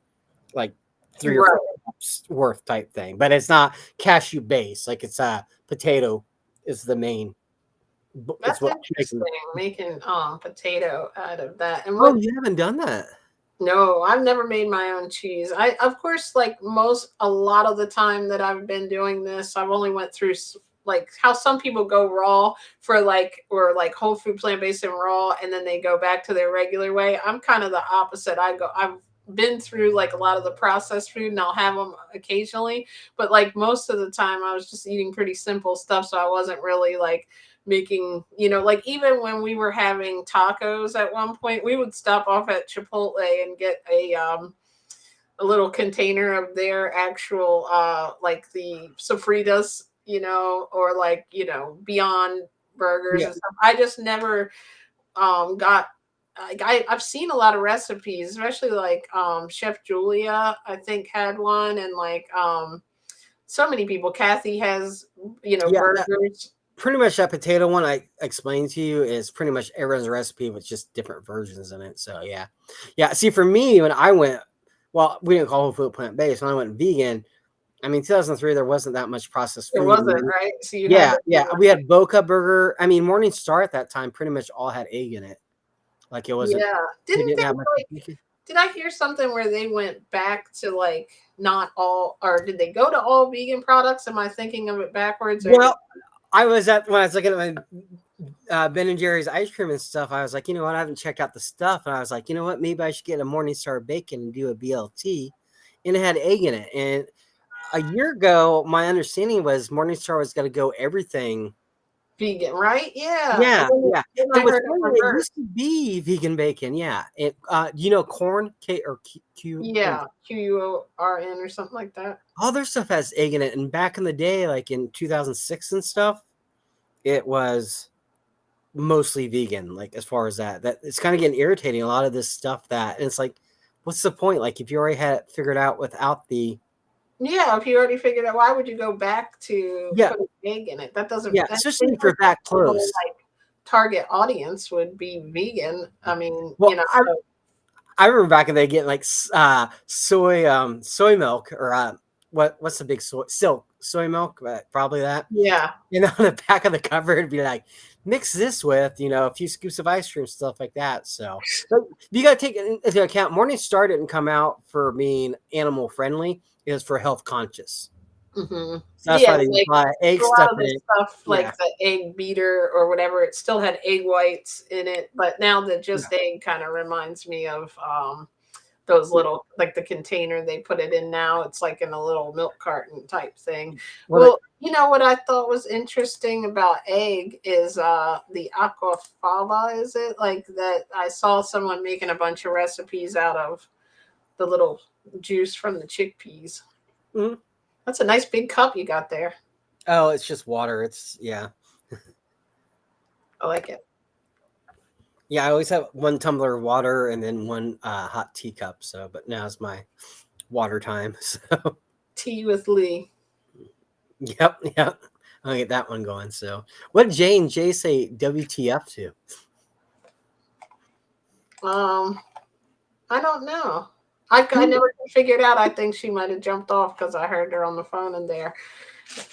like 3 or 4 Right. cups worth type thing. But it's not cashew base. Like it's a potato is the main. It's That's what makes them. interesting. Making potato out of that. And Oh, what you haven't done that. no, I've never made my own cheese. I of course like a lot of the time that I've been doing this, I've only went through like how some people go raw for like or like whole food plant based and raw and then they go back to their regular way. I'm kind of the opposite. I've been through like a lot of the processed food and I'll have them occasionally, but like most of the time I was just eating pretty simple stuff so I wasn't really like making, like even when we were having tacos at one point, we would stop off at Chipotle and get a little container of their actual like the sofritas, or like, Beyond burgers Yeah. and stuff. I just never got like I've seen a lot of recipes, especially like Chef Julia, I think had one, and like so many people. Kathy has, Yeah. burgers. Pretty much that potato one I explained to you is pretty much everyone's recipe with just different versions in it. So yeah. Yeah. See, for me, when I went, well, we didn't call whole food plant based. When I went vegan, I mean, 2003, there wasn't that much processed It food. wasn't, right? So you had Yeah. to Yeah. We had Boca Burger. I mean, Morning Star at that time pretty much all had egg in it. Like it wasn't, yeah. they Didn't didn't they have much. like did I hear something where they went back to like not all or did they go to all vegan products? Am I thinking of it backwards or Well, I was when I was looking at my Ben and Jerry's ice cream and stuff. I was like, you know what? I haven't checked out the stuff, and I was like, you know what? Maybe I should get a Morningstar bacon and do a BLT, and it had egg in it. And a year ago, my understanding was Morningstar was going to go everything. vegan, right? Yeah. And Yeah, yeah. then It I was heard it funny. It reversed. used to be vegan bacon. Yeah. It. Do you know corn K or Q? Yeah. QURN or something like that. All their stuff has egg in it. And back in the day, like in 2006 and stuff, it was mostly vegan, like as far as that it's kind of getting irritating, a lot of this stuff that, and it's like, what's the point? Like if you already had it figured out without the. Yeah, if you already figured out why would you go back to Yeah, put egg in it? That doesn't yeah, that especially seems if like you're that the whole close. like target audience would be vegan. I mean, Well, so I remember back in the day getting like soy milk or what's the big soy milk, probably that. yeah. On the back of the cover it'd be like, mix this with a few scoops of ice cream, stuff like that. So but you got to take it into account. Morning Star didn't come out for being animal friendly, it was for health conscious. Mm-hmm. So that's Yeah, why they like buy egg a lot stuff of in the it. stuff, Yeah. like the egg beater or whatever, it still had egg whites in it, but now the Yeah. just egg kind of reminds me of those little, like the container they put it in now. It's like in a little milk carton type thing. Well, Well, you know what I thought was interesting about egg is the aquafaba, is it? Like that I saw someone making a bunch of recipes out of the little juice from the chickpeas. mhm. That's a nice big cup you got there. Oh, it's just water. It's yeah. I like it. Yeah, I always have one tumbler of water and then one hot teacup. So, but now it's my water time. So, Tea with Lee. yep. I'll get that one going. So, what did J and J say WTF to? Um, I don't know. I never figured out. I think she might have jumped off because I heard her on the phone in there.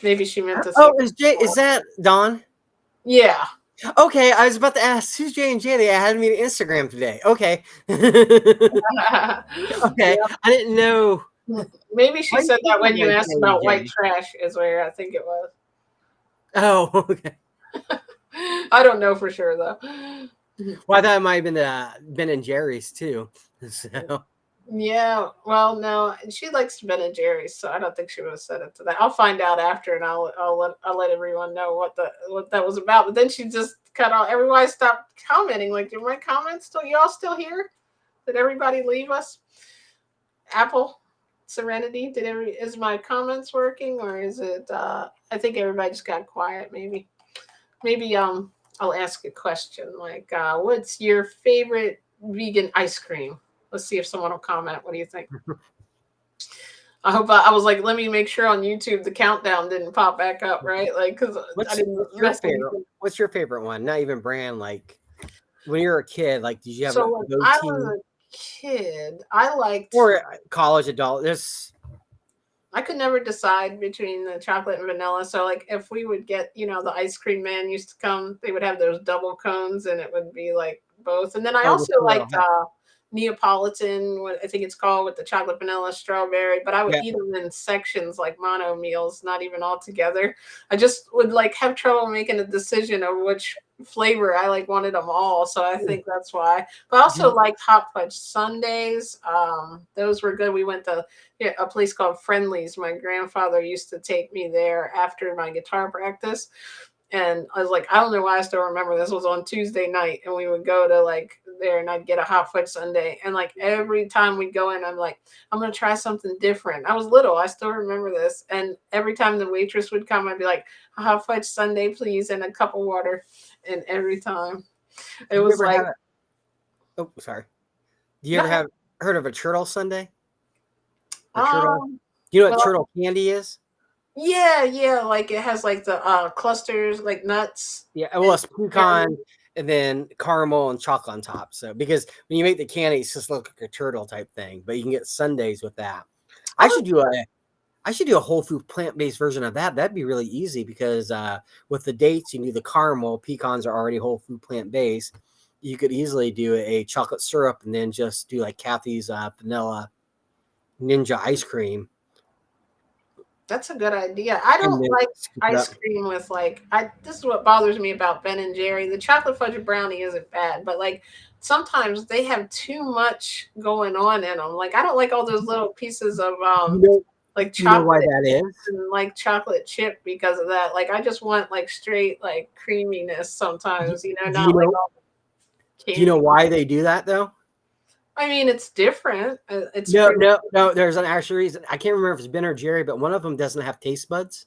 Maybe she meant to say. Oh, is that Dawn? Yeah. Okay, I was about to ask who's J and J. They added me to Instagram today. Okay, okay, Yep. I didn't know. Maybe she Why do said you that think when of you like asked J and about white J? trash, is where I think it was. Oh, okay. I don't know for sure though. Well, I thought it might have been Ben and Jerry's too. So, Yeah, well, no, she likes Ben and Jerry's, so I don't think she would have said it to that. I'll find out after, and I'll let everyone know what that was about. But then she just cut off. Everybody stopped commenting. Like, did my comments still? Y'all still here? Did everybody leave us? Apple, Serenity, is my comments working, or is it? I think everybody just got quiet. Maybe I'll ask a question like, what's your favorite vegan ice cream? Let's see if someone will comment. What do you think? I hope I was like, let me make sure on YouTube the countdown didn't pop back up, right? Like, because I what's didn't your mess favorite? anything. What's your favorite one? Not even brand. Like when you were a kid, like did you have a So when I go-to was a kid, I liked. or college adult? There's I could never decide between the chocolate and vanilla. So like, if we would get, the ice cream man used to come, they would have those double cones, and it would be like both. And then I oh the also swirl. liked Neapolitan, what I think it's called, with the chocolate, vanilla, strawberry. But I would Yeah, eat them in sections, like mono meals, not even all together. I just would like have trouble making a decision of which flavor. I like wanted them all, so I think that's why. But I also do liked hot fudge sundaes. Those were good. We went to a place called Friendly's. My grandfather used to take me there after my guitar practice. And I was like, I don't know why I still remember this was on Tuesday night, and we would go to like there, and I'd get a hot fudge sundae. And like every time we go in, I'm like, I'm gonna try something different. I was little, I still remember this. And every time the waitress would come, I'd be like, a hot fudge sundae, please, and a cup of water. And every time it you was ever like, have it? Oh, sorry. Do you ever no, have heard of a turtle sundae? A turtle? um, Do you know what well, turtle candy is? yeah, like it has like the clusters, like nuts Yeah, well, and it's pecan caramel. and then caramel and chocolate on top. So because when you make the candy, it's just look like a turtle type thing, but you can get sundaes with that. I I was should do a I should do a whole food plant based version of that. That'd be really easy because with the dates, you can do the caramel. Pecans are already whole food plant based. You could easily do a chocolate syrup and then just do like Kathy's vanilla ninja ice cream That's a good idea. I and don't then like scoop it ice up. cream with like I this is what bothers me about Ben and Jerry. The chocolate fudge brownie isn't bad, but like sometimes they have too much going on in them. Like I don't like all those little pieces of You know, like you know why chocolate that is? and like chocolate chip because of that. Like I just want like straight like creaminess Do, sometimes, do you not like know? all Do you know candy. why they do that though? I mean, it's different. It's No, for no, no. There's an actual reason. I can't remember if it's Ben or Jerry, but one of them doesn't have taste buds,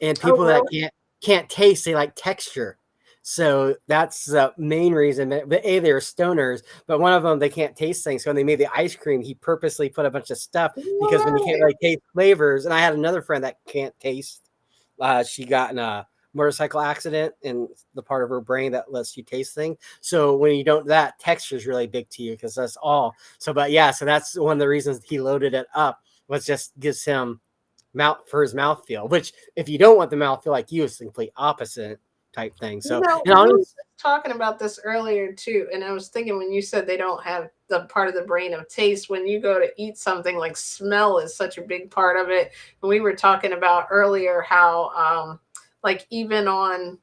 and oh people that really? can't taste, they like texture. So that's the main reason. But A, they're stoners, but one of them they can't taste things. So when they made the ice cream, he purposely put a bunch of stuff because when you can't What? really taste flavors, and I had another friend that can't taste. She got in a motorcycle accident in the part of her brain that lets you taste things. So when you don't, that texture is really big to you because that's all. So, but yeah, so that's one of the reasons he loaded it up was just gives him mouth for his mouth feel. Which if you don't want the mouth feel like you, it's the complete opposite type thing. So, and We were honestly, talking about this earlier too, and I was thinking when you said they don't have the part of the brain of taste. When you go to eat something, like smell is such a big part of it. And we were talking about earlier how like even on,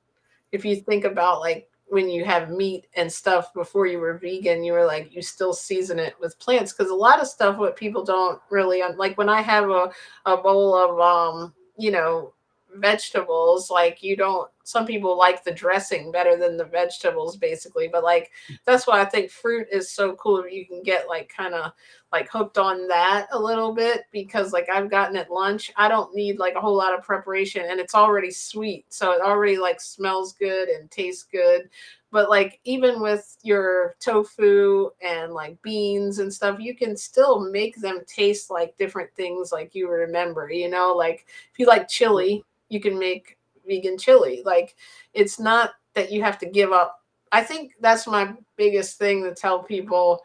if you think about like when you have meat and stuff before you were vegan, you were like, you still season it with plants. Because a lot of stuff, what people don't really like, when I have a bowl of you know, vegetables, like you don't, some people like the dressing better than the vegetables basically, but like that's why I think fruit is so cool. You can get like kind of like hooked on that a little bit, because like I've gotten at lunch, I don't need like a whole lot of preparation and it's already sweet, so it already like smells good and tastes good. But like even with your tofu and like beans and stuff, you can still make them taste like different things, like you remember, you know, like if you like chili, you can make vegan chili. Like it's not that you have to give up. I think that's my biggest thing to tell people,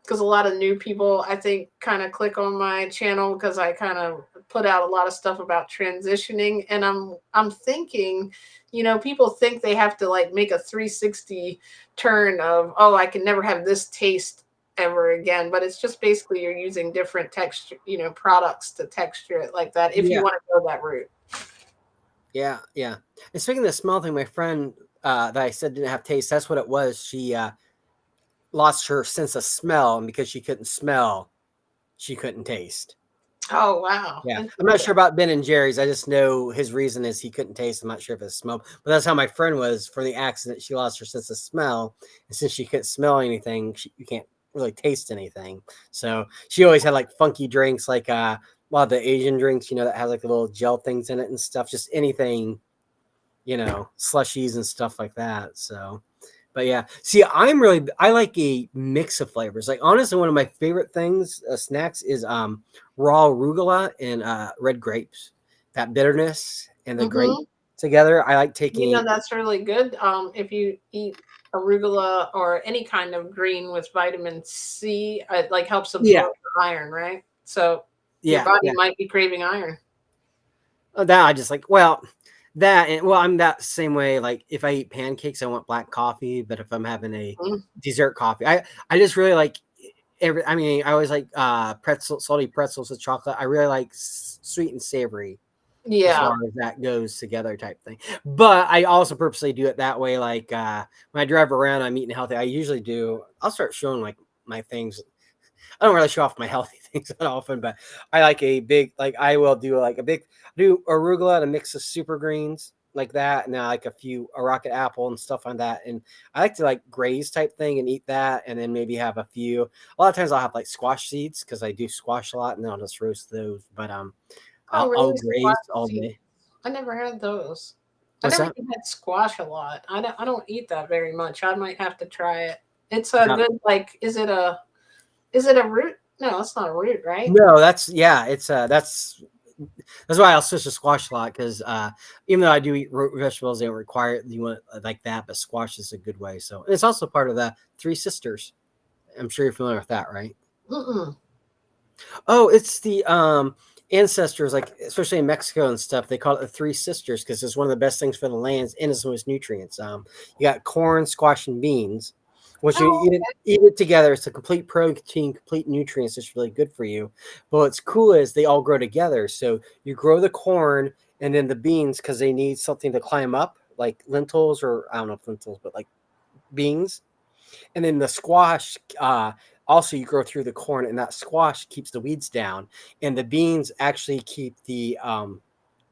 because a lot of new people I think kind of click on my channel because I kind of put out a lot of stuff about transitioning, and I'm thinking, you know, people think they have to like make a 360 turn of, oh, I can never have this taste ever again, but it's just basically you're using different texture, you know, products to texture it like that if you Yeah. want to go that route. Yeah. Yeah. And speaking of the smell thing, my friend that I said didn't have taste, that's what it was. She lost her sense of smell, and because she couldn't smell, she couldn't taste. Oh wow. Yeah, I'm not sure about Ben and Jerry's. I just know his reason is he couldn't taste. I'm not sure if it's smell, but that's how my friend was for the accident. She lost her sense of smell, and since she couldn't smell anything, you can't really taste anything. So she always had like funky drinks, like a lot of the Asian drinks, you know, that has like the little gel things in it and stuff. Just anything, you know, slushies and stuff like that. So. But yeah, see, I like a mix of flavors. Like honestly, one of my favorite things, snacks, is raw arugula and red grapes. That bitterness and the grape Mm-hmm. together. I like You know, taking. that's really good. If you eat arugula or any kind of green with vitamin C, it like helps Yeah, absorb the iron, right? So your yeah, body yeah. might be craving iron. That I just like. Well, that and well, I'm that same way. Like if I eat pancakes, I want black coffee. But if I'm having a Mm. dessert coffee, I just really like every. I mean, I always like salty pretzels with chocolate. I really like sweet and savory as Yeah. far as that goes together type thing. But I also purposely do it that way. Like when I drive around, I'm eating healthy. I usually do. I'll start showing like my things. I don't really show off my healthy things that often, but I like a big like I will do like a big do arugula and a mix of super greens like that, and then I like a rocket apple and stuff on that. And I like to like graze type thing and eat that, and then maybe have a few. A lot of times I'll have like squash seeds because I do squash a lot, and then I'll just roast those. But Oh, I'll really? graze Squash all seeds? day. I never had those. I What's never that? even had squash a lot. I don't eat that very much. I might have to try it. It's a good like. Is it a root? No, it's not a root, right? No, that's yeah, it's that's why I'll switch to squash a lot because even though I do eat root vegetables, they don't require it. You want it like that, but squash is a good way. So and it's also part of the Three Sisters. I'm sure you're familiar with that, right? Mm-mm. Oh, it's the ancestors, like especially in Mexico and stuff. They call it the Three Sisters because it's one of the best things for the lands and it's the most nutrients. You got corn, squash, and beans. Once you Oh, eat it together, it's a complete protein, complete nutrients. It's really good for you. But what's cool is they all grow together. So you grow the corn and then the beans because they need something to climb up, like lentils or I don't know if lentils, but like beans, and then the squash also you grow through the corn, and that squash keeps the weeds down, and the beans actually keep the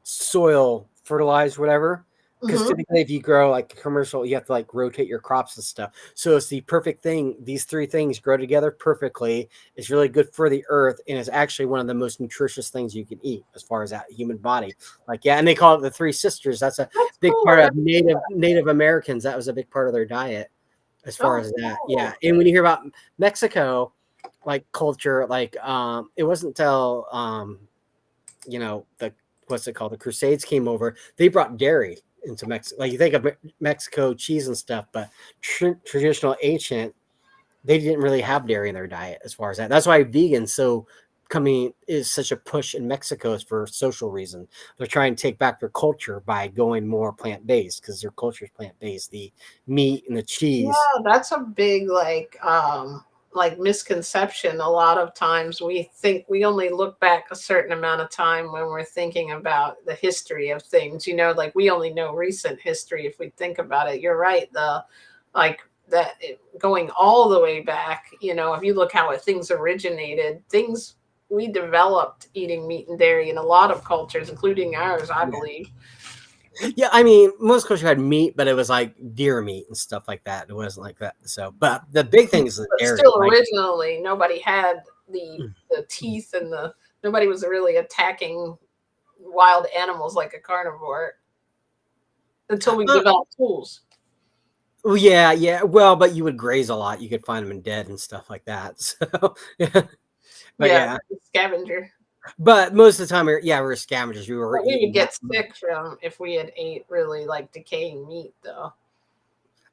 soil fertilized, whatever. Because mm-hmm. typically if you grow like a commercial, you have to like rotate your crops and stuff, so it's the perfect thing. These three things grow together perfectly. It's really good for the earth, and it's actually one of the most nutritious things you can eat as far as that human body. Like yeah, and they call it the Three Sisters. That's a That's big cool. I part of never knew Native Americans. That was a big part of their diet as that. far Oh, as that. Yeah. cool. And when you hear about Mexico, like culture, like it wasn't until you know, the what's it called? The Crusades came over, they brought dairy into Mexico. Like you think of Mexico cheese and stuff, but traditional ancient, they didn't really have dairy in their diet as far as that. That's why vegan so coming is such a push in Mexico is for social reason. They're trying to take back their culture by going more plant based because their culture is plant based. The meat and the cheese. Yeah, that's a big like misconception. A lot of times we think we only look back a certain amount of time when we're thinking about the history of things, like we only know recent history if we think about it. You're right, the like that going all the way back, if you look how things originated, things we developed eating meat and dairy in a lot of cultures, including ours, I believe. Yeah, I mean, most cultures had meat, but it was like deer meat and stuff like that. It wasn't like that. So, but the big thing is the But dairy. still, Like, originally, nobody had the teeth and nobody was really attacking wild animals like a carnivore until we developed tools. well, yeah, yeah. Well, but you would graze a lot. You could find them in dead and stuff like that. So, yeah. But Yeah, yeah, scavenger. but most of the time, we were scavengers. We were But we would eating get sick from if we had ate really like decaying meat, though.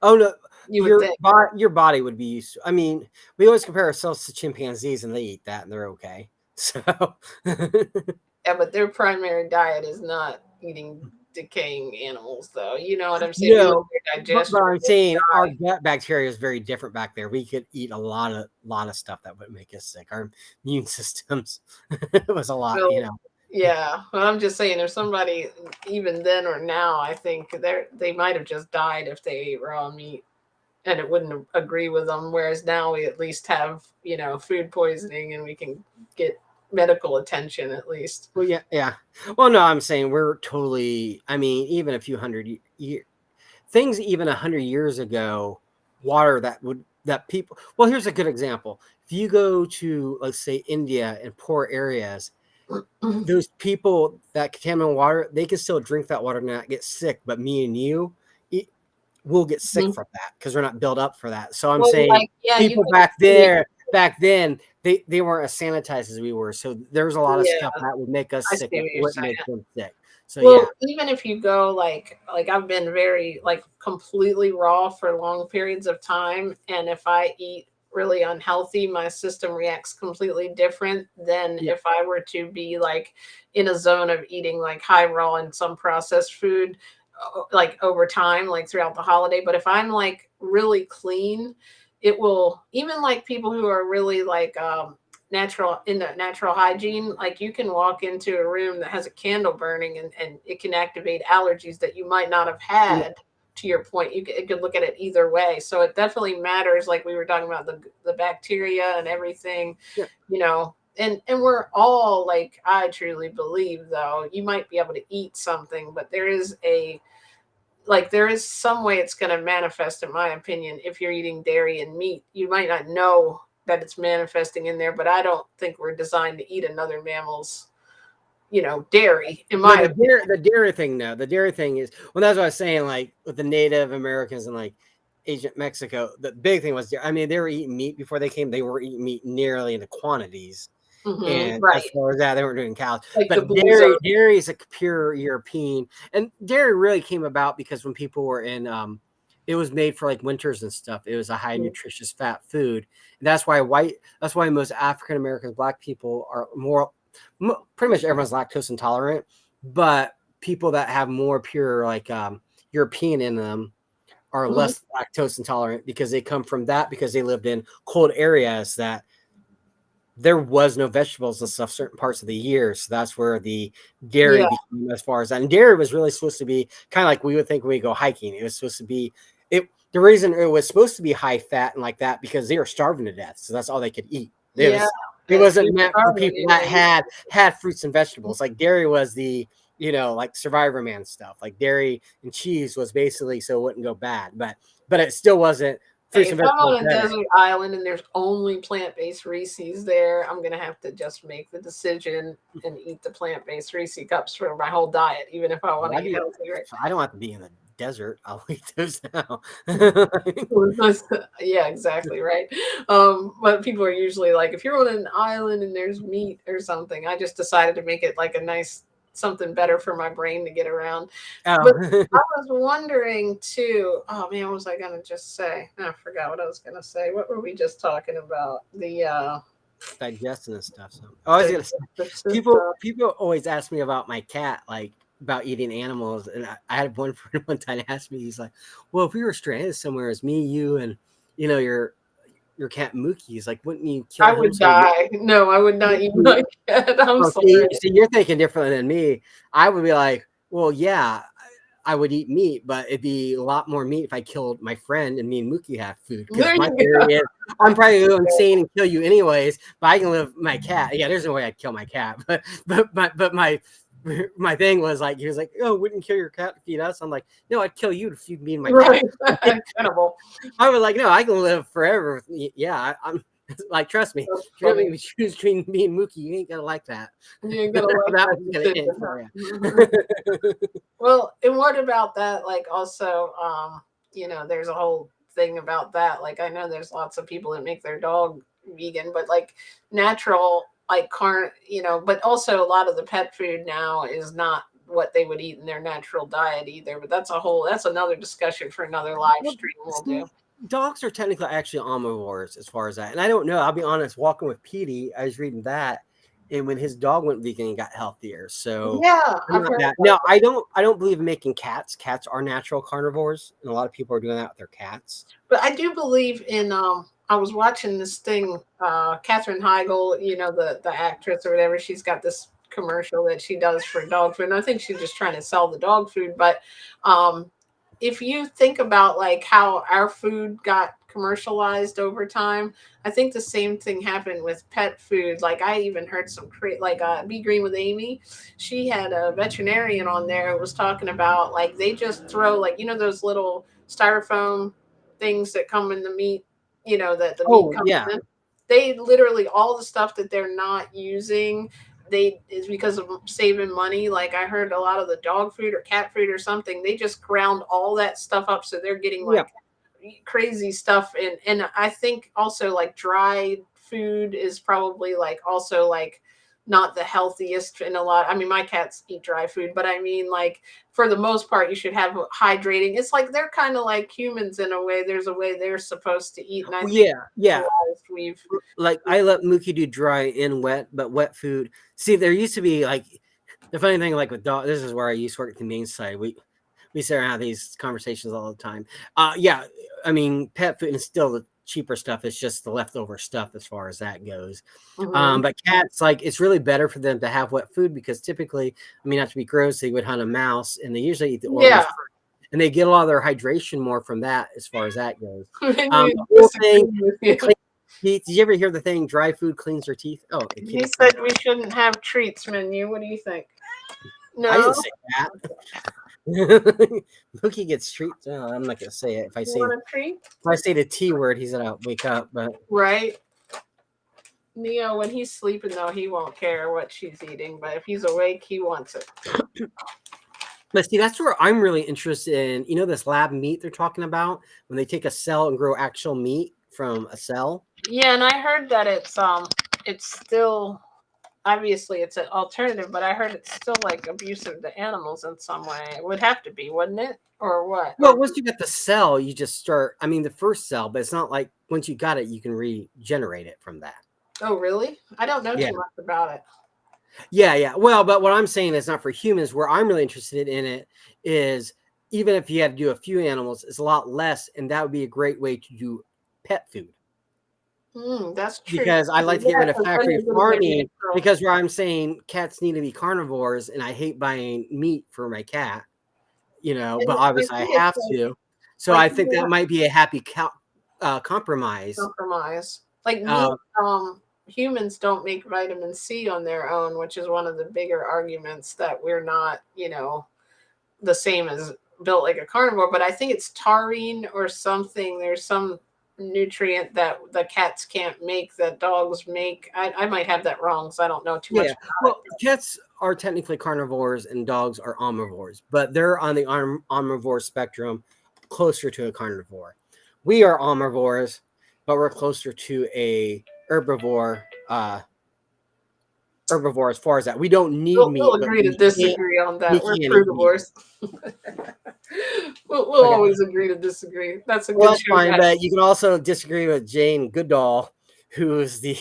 Oh no, You would think. your body would be used to. I mean, we always compare ourselves to chimpanzees, and they eat that, and they're okay. So, Yeah, but their primary diet is not eating decaying animals, though. You know what I'm saying? You look no, at their but digestion. I'm saying our gut bacteria is very different back there. We could eat a lot of stuff that would make us sick. Our immune systems was a lot, Well, yeah, well, I'm just saying, if somebody even then or now, I think they might have just died if they ate raw meat, and it wouldn't agree with them. Whereas now we at least have food poisoning, and we can get medical attention at least. Well, yeah, yeah. Well, no, I'm saying we're totally. I mean, even a few hundred years, things even 100 years ago, water that people. Well, here's a good example. If you go to, let's say, India and poor areas, those people that contaminate water, they can still drink that water and not get sick. But me and you, will get sick Mhm. from that because we're not built up for that. So I'm Well, saying like, yeah, you people can see. back then, they weren't as sanitized as we were. So there's a lot of stuff Yeah, that would make us I sick see that what you're wouldn't saying. make them sick. So yeah. Well, even if you go like I've been very like completely raw for long periods of time, and if I eat really unhealthy, my system reacts completely different than Yeah. if I were to be like in a zone of eating like high raw and some processed food like over time, like throughout the holiday. But if I'm like really clean, it will, even like people who are really like natural in the natural hygiene, like you can walk into a room that has a candle burning, and it can activate allergies that you might not have Yeah. had. To your point, it could look at it either way. So it definitely matters, like we were talking about the bacteria and everything, Yeah. And we're all, like, I truly believe, though, you might be able to eat something, but there is some way it's going to manifest, in my opinion. If you're eating dairy and meat, you might not know that it's manifesting in there, but I don't think we're designed to eat another mammal's dairy, in No, my opinion. the dairy thing. No, the dairy thing is, well, that's what I was saying. Like with the Native Americans and like ancient Mexico, the big thing was, I mean, they were eating meat before they came. They were eating meat nearly in the quantities. And as Right, far as that, they weren't doing cows. like the But blue zone. dairy is a pure European, and dairy really came about because when people were in, it was made for like winters and stuff. It was a high nutritious fat food, and that's why That's why most African Americans, Black people are pretty much everyone's lactose intolerant, but people that have more pure like European in them are Mhm. less lactose intolerant because they come from that because they lived in cold areas that there was no vegetables and stuff certain parts of the year. So that's where the dairy Yeah. became, as far as that. And dairy was really supposed to be kind of like we would think when we go hiking. It was supposed to be the reason it was supposed to be high fat and like that because they were starving to death. So that's all they could eat. Yeah. It If wasn't you're meant for starving, people you're that gonna eat. had fruits and vegetables. Like dairy was the like Survivor Man stuff. Like dairy and cheese was basically so it wouldn't go bad, but it still wasn't Hey, fruits if and I'm vegetables on a better. desert island and there's only plant-based Reese's there, I'm gonna have to just make the decision and eat the plant-based Reese cups for my whole diet, even if I want to eat healthy, right? I don't have to be in the desert. I'll eat those now. Yeah, exactly, right. But people are usually like, if you're on an island and there's meat or something, I just decided to make it like a nice something better for my brain to get around. But Oh, I was wondering too. Oh man, what was I gonna just say? I forgot what I was gonna say. What were we just talking about? digesting and stuff. So I was gonna say, The system. people always ask me about my cat, like about eating animals, and I had one friend one time ask me, he's like, "Well, if we were stranded somewhere, it's me, you, and your your cat Mookie's. Like, wouldn't you kill I him? would So die. No, I would not eat my cat. I'm oh, sorry. see, you're thinking differently than me. I would be like, well, yeah, I would eat meat, but it'd be a lot more meat if I killed my friend and me and Mookie have food. Because There my you theory go. is I'm probably going to go insane and kill you anyways, but I can live my cat. Yeah, there's no way I'd kill my cat. But my thing was like, he was like, oh, wouldn't kill your cat to feed us. I'm like, no, I'd kill you to feed me and my Right. cat. Incredible. I was like, no, I can live forever. Yeah, I'm like, trust me. That's If you're funny. going to choose between me and Mookie, you ain't gonna like that. You ain't gonna like That that was gonna decision, end for you. huh? Well, and what about that? Like, also, there's a whole thing about that. Like, I know there's lots of people that make their dog vegan, but like natural, like but also a lot of the pet food now is not what they would eat in their natural diet either. But that's another discussion for another live Well, stream we'll see, do. dogs are technically actually omnivores as far as that. And I don't know. I'll be honest. Walking with Petey, I was reading that, and when his dog went vegan, he got healthier. So Yeah, I'm I've not heard that. about No, I don't believe in making cats. Cats are natural carnivores, and a lot of people are doing that with their cats. But I do believe in I was watching this thing, Katherine Heigl, the actress or whatever, she's got this commercial that she does for dog food. And I think she's just trying to sell the dog food. But um if you think about like how our food got commercialized over time, I think the same thing happened with pet food. Like I even heard Be Green with Amy. She had a veterinarian on there who was talking about like they just throw like those little styrofoam things that come in the meat, that the meat Oh comes yeah, in. They literally all the stuff that they're not using they is because of saving money. Like I heard a lot of the dog food or cat food or something, they just ground all that stuff up so they're getting yeah. like crazy stuff. And I think also like dried food is probably like also like not the healthiest in a lot. I mean, my cats eat dry food, but I mean like for the most part you should have hydrating. It's like they're kind of like humans in a way. There's a way they're supposed to eat, and I Well, think yeah. we've Like I let Mookie do dry and wet, but wet food. See, there used to be like the funny thing, like with dog. This is where I used to work at the main side. We sit around have these conversations all the time. Yeah, I mean, pet food is still the cheaper stuff. It's just the leftover stuff as far as that goes. But cats, like, it's really better for them to have wet food because typically, I mean, not to be gross, they would hunt a mouse and they usually eat the organs yeah. first, and they get a lot of their hydration more from that as far as that goes. You The whole thing, with you. Did you ever hear the thing? Dry food cleans your teeth. Oh, He said we shouldn't have treats menu. What do you think? I No, didn't say that. Mookie gets treats. Oh, I'm not gonna say it. you want a treat? If I say the T word, he's gonna wake up. But Right. Neo, when he's sleeping though, he won't care what she's eating. But if he's awake, he wants it. But see, that's where I'm really interested in. You know, this lab meat they're talking about when they take a cell and grow actual meat from a cell. Yeah, and I heard that it's still obviously it's an alternative, but I heard it's still like abusive to animals in some way. It would have to be, wouldn't it? Or what? Well, once you get the cell, you just start. I mean, the first cell, but it's not like once you got it, you can regenerate it from that. Oh, really? I don't know Yeah. too much about it. Yeah. Well, but what I'm saying is not for humans. Where I'm really interested in it is even if you had to do a few animals, it's a lot less, and that would be a great way to do pet food. That's true. Because I like to get rid of so factory then you're gonna farming. get Because where I'm saying cats need to be carnivores, and I hate buying meat for my cat, And but obviously I think it's have like- to. So like, I think that might be a happy compromise. compromise. Like meat, Uh, humans don't make vitamin C on their own, which is one of the bigger arguments that we're not, the same as built like a carnivore. But I think it's taurine or something. There's some nutrient that the cats can't make that dogs make. I might have that wrong, so I don't know too much. Yeah. Well, cats are technically carnivores and dogs are omnivores, but they're on the omnivore spectrum closer to a carnivore. We are omnivores, but we're closer to a herbivore as far as that. We don't need meat. We'll but agree to we disagree on that. we We're can't eat meat. frugivores. We'll Okay. always agree to disagree. That's a Well, good that's show, fine, guys. but you can also disagree with Jane Goodall, who is the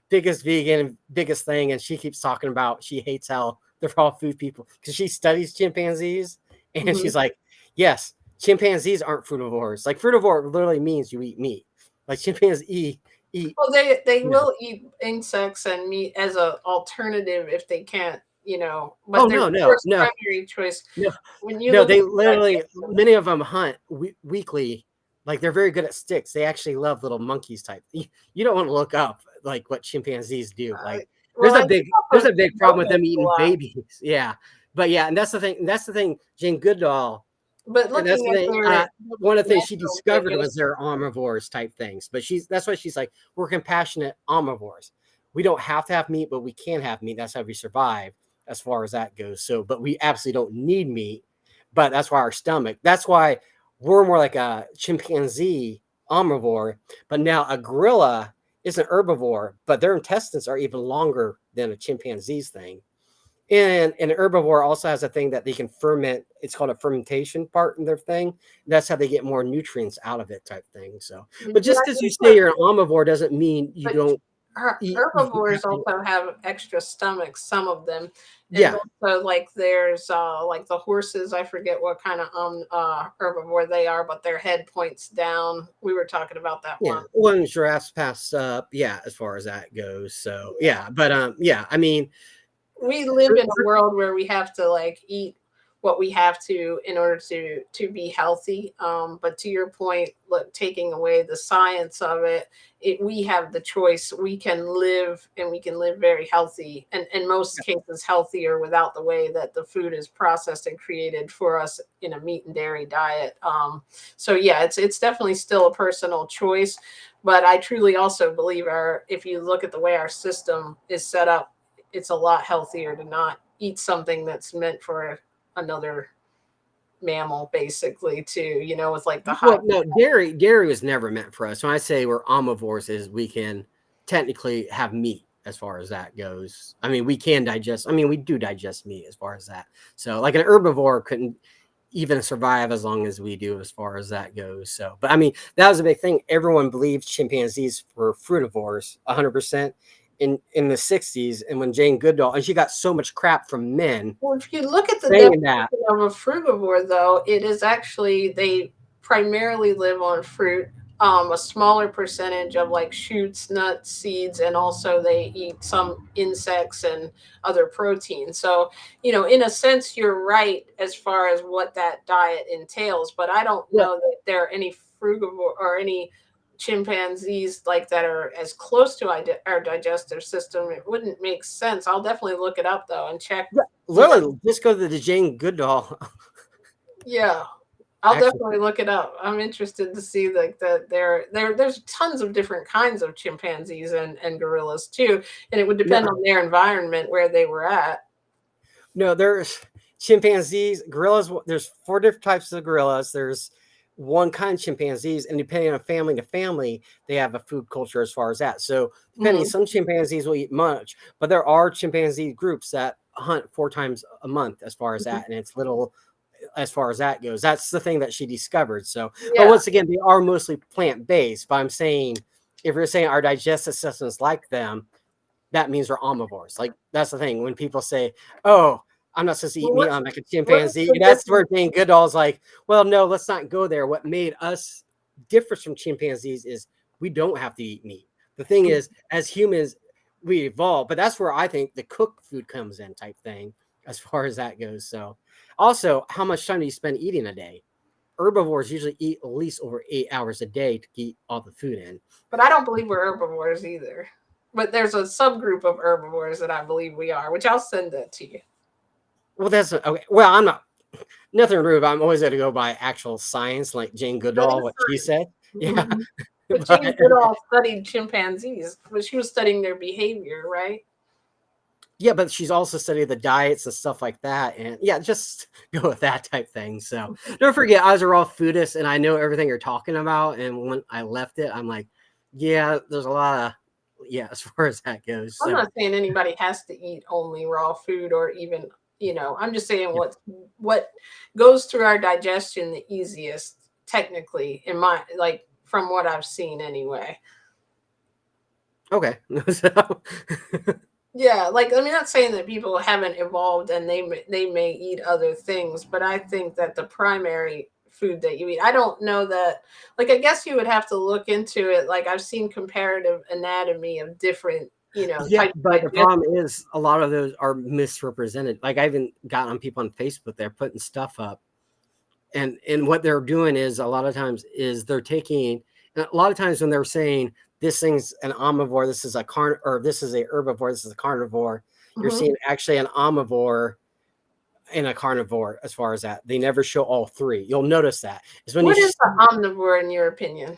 biggest vegan and biggest thing, and she keeps talking about she hates how they're all food people because she studies chimpanzees, and she's like, yes, chimpanzees aren't frugivores. Like frugivore literally means you eat meat. Like chimpanzees eat. Well, they You know. will eat insects and meat as a alternative if they can't, Oh but their no, no, first no, primary choice no, when you no. look at They the literally digestion. many of them hunt weekly. Like they're very good at sticks. They actually love little monkeys type. You don't want to look up like what chimpanzees do. Like Well, I know there's of a big problem with bonobos them a eating lot, babies. Yeah, but yeah, and that's the thing. That's the thing. Jane Goodall. but And that's looking the at thing. their One of the things she natural discovered was digestion. they're omnivores type things. But that's why she's like, we're compassionate omnivores. We don't have to have meat, but we can have meat. That's how we survive as far as that goes. So, but we absolutely don't need meat. But that's why our stomach. That's why we're more like a chimpanzee omnivore. But now a gorilla is an herbivore, but their intestines are even longer than a chimpanzee's thing. And an herbivore also has a thing that they can ferment. It's called a fermentation part in their thing. That's how they get more nutrients out of it, type thing. So, but Yeah, just because you say you're an omnivore doesn't mean you but don't eat. You herbivores have to, also have extra stomachs, some of them, and yeah, also like there's like the horses. I forget what kind of herbivore they are, but their head points down. We were talking about that yeah. one. One giraffes pass up, yeah, as far as that goes. So, yeah, but yeah, I mean, We live in a world where we have to like eat what we have to in order to be healthy, but to your point, look, taking away the science of we have the choice. We can live, and we can live very healthy, and in most cases healthier, without the way that the food is processed and created for us in a meat and dairy diet. So yeah, it's definitely still a personal choice, but I truly also believe if you look at the way our system is set up, it's a lot healthier to not eat something that's meant for another mammal, basically, too, with like the high. well, no, dairy was never meant for us. When I say we're omnivores, is we can technically have meat as far as that goes. I mean, we can digest. I mean, we do digest meat as far as that. So, like an herbivore couldn't even survive as long as we do as far as that goes. So, but I mean, that was a big thing. Everyone believed chimpanzees were frutivores 100% in the 60s. And when Jane Goodall, and she got so much crap from men Well, if you look at the saying that, definition of a frugivore, though, it is actually they primarily live on fruit. A smaller percentage of like shoots, nuts, seeds, and also they eat some insects and other proteins. So, in a sense, you're right as far as what that diet entails, but I don't yeah, know that there are any frugivore or any chimpanzees like that are as close to our digestive system. It wouldn't make sense. I'll definitely look it up though and check. yeah, You know, literally, just go to the Jane Goodall. yeah, I'll Actually, definitely look it up. I'm interested to see like that there's tons of different kinds of chimpanzees and gorillas too, and it would depend no, on their environment where they were at. no, there's chimpanzees, gorillas. There's four different types of gorillas. There's one kind of chimpanzees, and depending on family to family, they have a food culture as far as that. So, depending, Mhm. some chimpanzees will eat much, but there are chimpanzee groups that hunt 4 times a month as far as Mhm. that, and it's little as far as that goes. That's the thing that she discovered. So, but Yeah. once again, they are mostly plant based. But I'm saying, if you're saying our digestive systems like them, that means we're omnivores. Like that's the thing. When people say, "Oh, I'm not supposed to eat Well, meat on like a what is chimpanzee," the that's difference? where Jane Goodall's like, "Well, no, let's not go there. What made us different from chimpanzees is we don't have to eat meat. The thing is, as humans, we evolve, but that's where I think the cooked food comes in, type thing, as far as that goes. So, also, how much time do you spend eating a day? Herbivores usually eat at least over 8 hours a day to get all the food in. But I don't believe we're herbivores either. But there's a subgroup of herbivores that I believe we are, which I'll send that to you. Well, that's okay. Well, I'm not nothing rude. I'm always going to go by actual science, like Jane That Goodall, is what she said. Yeah, science. But Jane but Goodall studied chimpanzees, but she was studying their behavior, right? yeah, but she's also studied the diets and stuff like that, and yeah, just go with that type thing. So don't forget, I was a raw foodist, and I know everything you're talking about. And when I left it, I'm like, yeah, there's a lot of yeah, as far as that goes. I'm So not saying anybody has to eat only raw food or even, I'm just saying yeah, what goes through our digestion the easiest, technically, in my like from what I've seen anyway. okay. So, Yeah, like I mean, not saying that people haven't evolved and they may eat other things, but I think that the primary food that you eat. I don't know that, like, I guess you would have to look into it. Like, I've seen comparative anatomy of different, Yeah, types but of the digestion. problem is a lot of those are misrepresented. Like I even got on people on Facebook, they're putting stuff up, and what they're doing is a lot of times is they're taking, and a lot of times when they're saying this thing's an omnivore, this is a or this is a herbivore, this is a carnivore, you're Mhm. seeing actually an omnivore and a carnivore. As far as that, they never show all three. You'll notice that is when you What is see the omnivore in your opinion?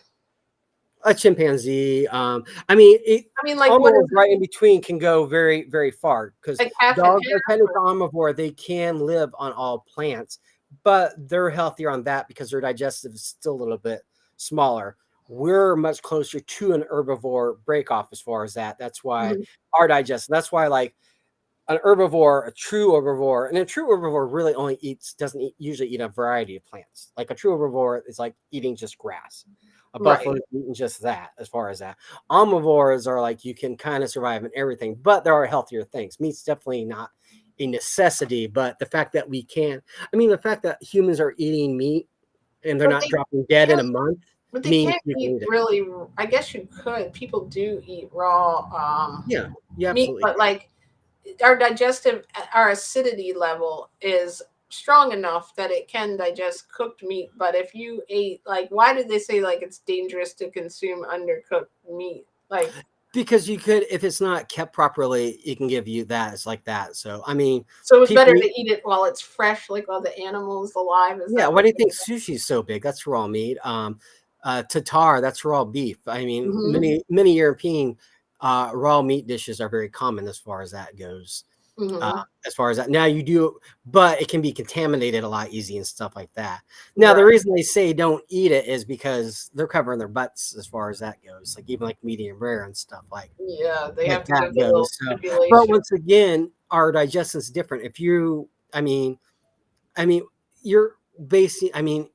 a chimpanzee. I mean, I mean, like, what is omnivores right in between can go very, very far because like half and dogs are half? technically omnivore. They can live on all plants, but they're healthier on that because their digestive is still a little bit smaller. We're much closer to an herbivore break off as far as that. That's why Mhm. our digestive, that's why like an herbivore, a true herbivore, and a true herbivore really only doesn't usually eat a variety of plants. Like a true herbivore is like eating just grass. A buffalo Right. is eating just that. As far as that, omnivores are like you can kind of survive in everything, but there are healthier things. Meat's definitely not a necessity, but the fact that we can, I mean, the fact that humans are eating meat and they're But not they dropping dead in a can't month but they means can't you can eat eat it. really. I guess you could. People do eat raw Yeah, yeah, meat, absolutely. but like our acidity level is strong enough that it can digest cooked meat. But if you ate, like, why did they say like it's dangerous to consume undercooked meat? Like, Because you could, if it's not kept properly, it can give you that. It's like that. So, I mean, so it's better people, to eat it while it's fresh, like while the animal's alive. Is yeah. that Why what do you think they sushi's so big? That's raw meat. Tatar, that's raw beef. I mean, hmm many European raw meat dishes are very common as far as that goes. Uh, hmm as far as that, now you do, but it can be contaminated a lot easy and stuff like that. Now, the Right. reason they say don't eat it is because they're covering their butts as far as that goes, like even like medium rare and stuff Yeah, they like have to that give a little goes. So, but stipulation. once again, our digestion's different. If you, I mean, you're basing. I mean,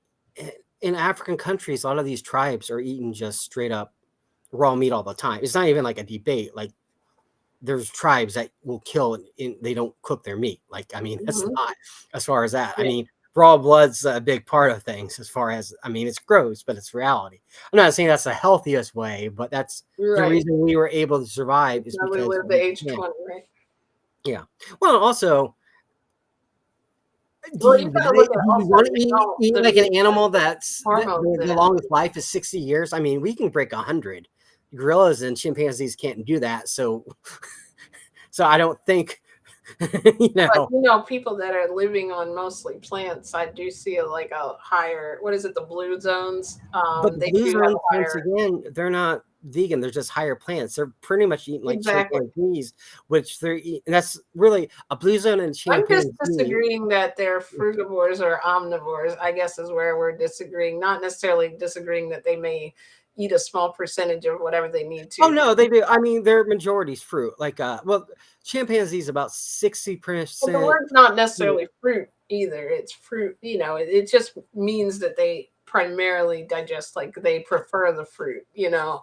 in African countries, a lot of these tribes are eating just straight up raw meat all the time. It's not even like a debate. Like there's tribes that will kill and they don't cook their meat. Like I mean, that's hmm not as far as that. I Yeah, mean, raw blood's a big part of things as far as I mean, it's gross, but it's reality. I'm not saying that's the healthiest way, but that's the right. reason we were able to survive is Nobody because lived to we age can. 20, right? Yeah. Well, also, Well, you gotta look at do you also want to eat the like an meat animal that's hormones in the it. longest life is 60 years? I mean, we can break 100. Gorillas and chimpanzees can't do that. So, so I don't think, you But know, people that are living on mostly plants, I do see like a higher, what is it, the blue zones? but the They blue do have zones, a once higher, again, they're not vegan. They're just higher plants. They're pretty much eating like exactly. chimpanzees, which they're eating. And that's really a blue zone and I'm just chimpanzee. disagreeing that they're frugivores or omnivores, I guess is where we're disagreeing. Not necessarily disagreeing that they may eat a small percentage of whatever they need Oh to. no, they do. I mean, their majority's fruit. Like, well, chimpanzees about 60% But the word's not necessarily fruit either. It's fruit, it just means that they primarily digest, like they prefer the fruit, and Yeah,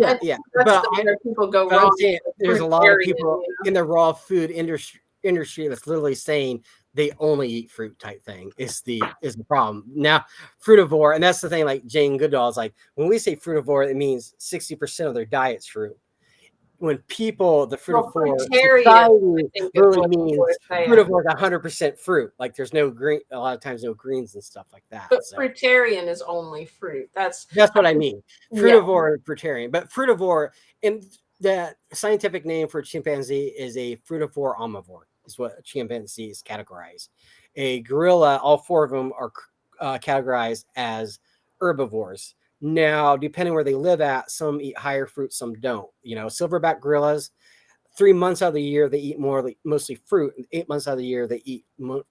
I yeah. think that's where people go But I'm wrong. saying there's a lot of people Fruitarian. in the raw food industry that's literally saying they only eat fruit type thing is the problem. Now, fruitivore, and that's the thing, like Jane Goodall is like, when we say fruitivore, it means 60% of their diet's fruit. When people, the Well, fruitivore fruitarian, I society think, is literally what people means are saying. fruitivore is 100% fruit. Like there's no green, a lot of times no greens and stuff like that. But So fruitarian is only fruit. that's I what I think, mean. yeah. Frutivore and fruitarian. But frutivore, and the scientific name for a chimpanzee is a frutivore omnivore, is what a chimpanzee is categorized. A gorilla, all four of them are categorized as herbivores. Now, depending where they live at, some eat higher fruit, some don't. Silverback gorillas, 3 months out of the year, they eat mostly fruit, and 8 months out of the year, they eat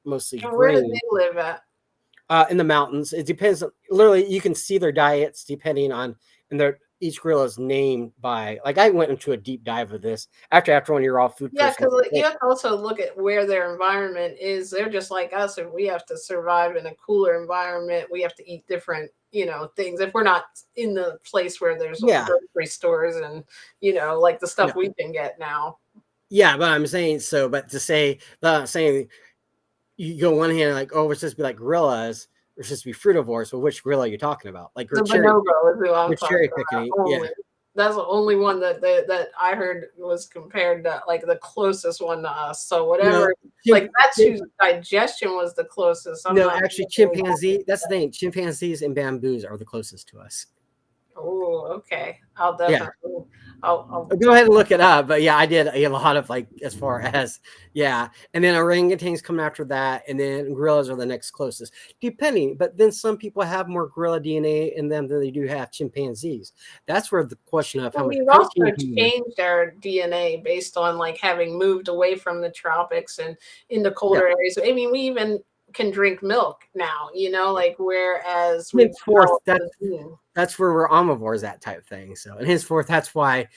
mostly And where do grain. they live at? In the mountains. It depends. Literally, you can see their diets depending on, and their each gorilla is named by. Like I went into a deep dive of this after one of your all food Yeah, person. because you have to also look at where their environment is. They're just like us, and we have to survive in a cooler environment. We have to eat different, things. If we're not in the place where there's Yeah, grocery stores and, like the no, stuff we can get now. yeah, but I'm saying but to say, but I'm saying you go one hand like, oh, it's just be like gorillas they're supposed to be frutivores. But which gorilla are you talking about? Like The bonobo is who I'm we're talking cherry about. picking. Only. Yeah. That's the only one that I heard was compared to like the closest one to us. So whatever, like that's whose digestion was the closest. I'm not actually, chimpanzee. That's the thing. Chimpanzees and bamboos are the closest to us. Oh, okay. I'll definitely. I'll go ahead and look it up. But yeah, I did a lot of like as far as and then orangutans come after that, and then gorillas are the next closest, depending. But then some people have more gorilla DNA in them than they do have chimpanzees. That's where the question of how much we've protein also changed our DNA based on like having moved away from the tropics and into colder areas. I mean, we even can drink milk now, like whereas that's where we're omnivores, that type thing. So and henceforth, that's why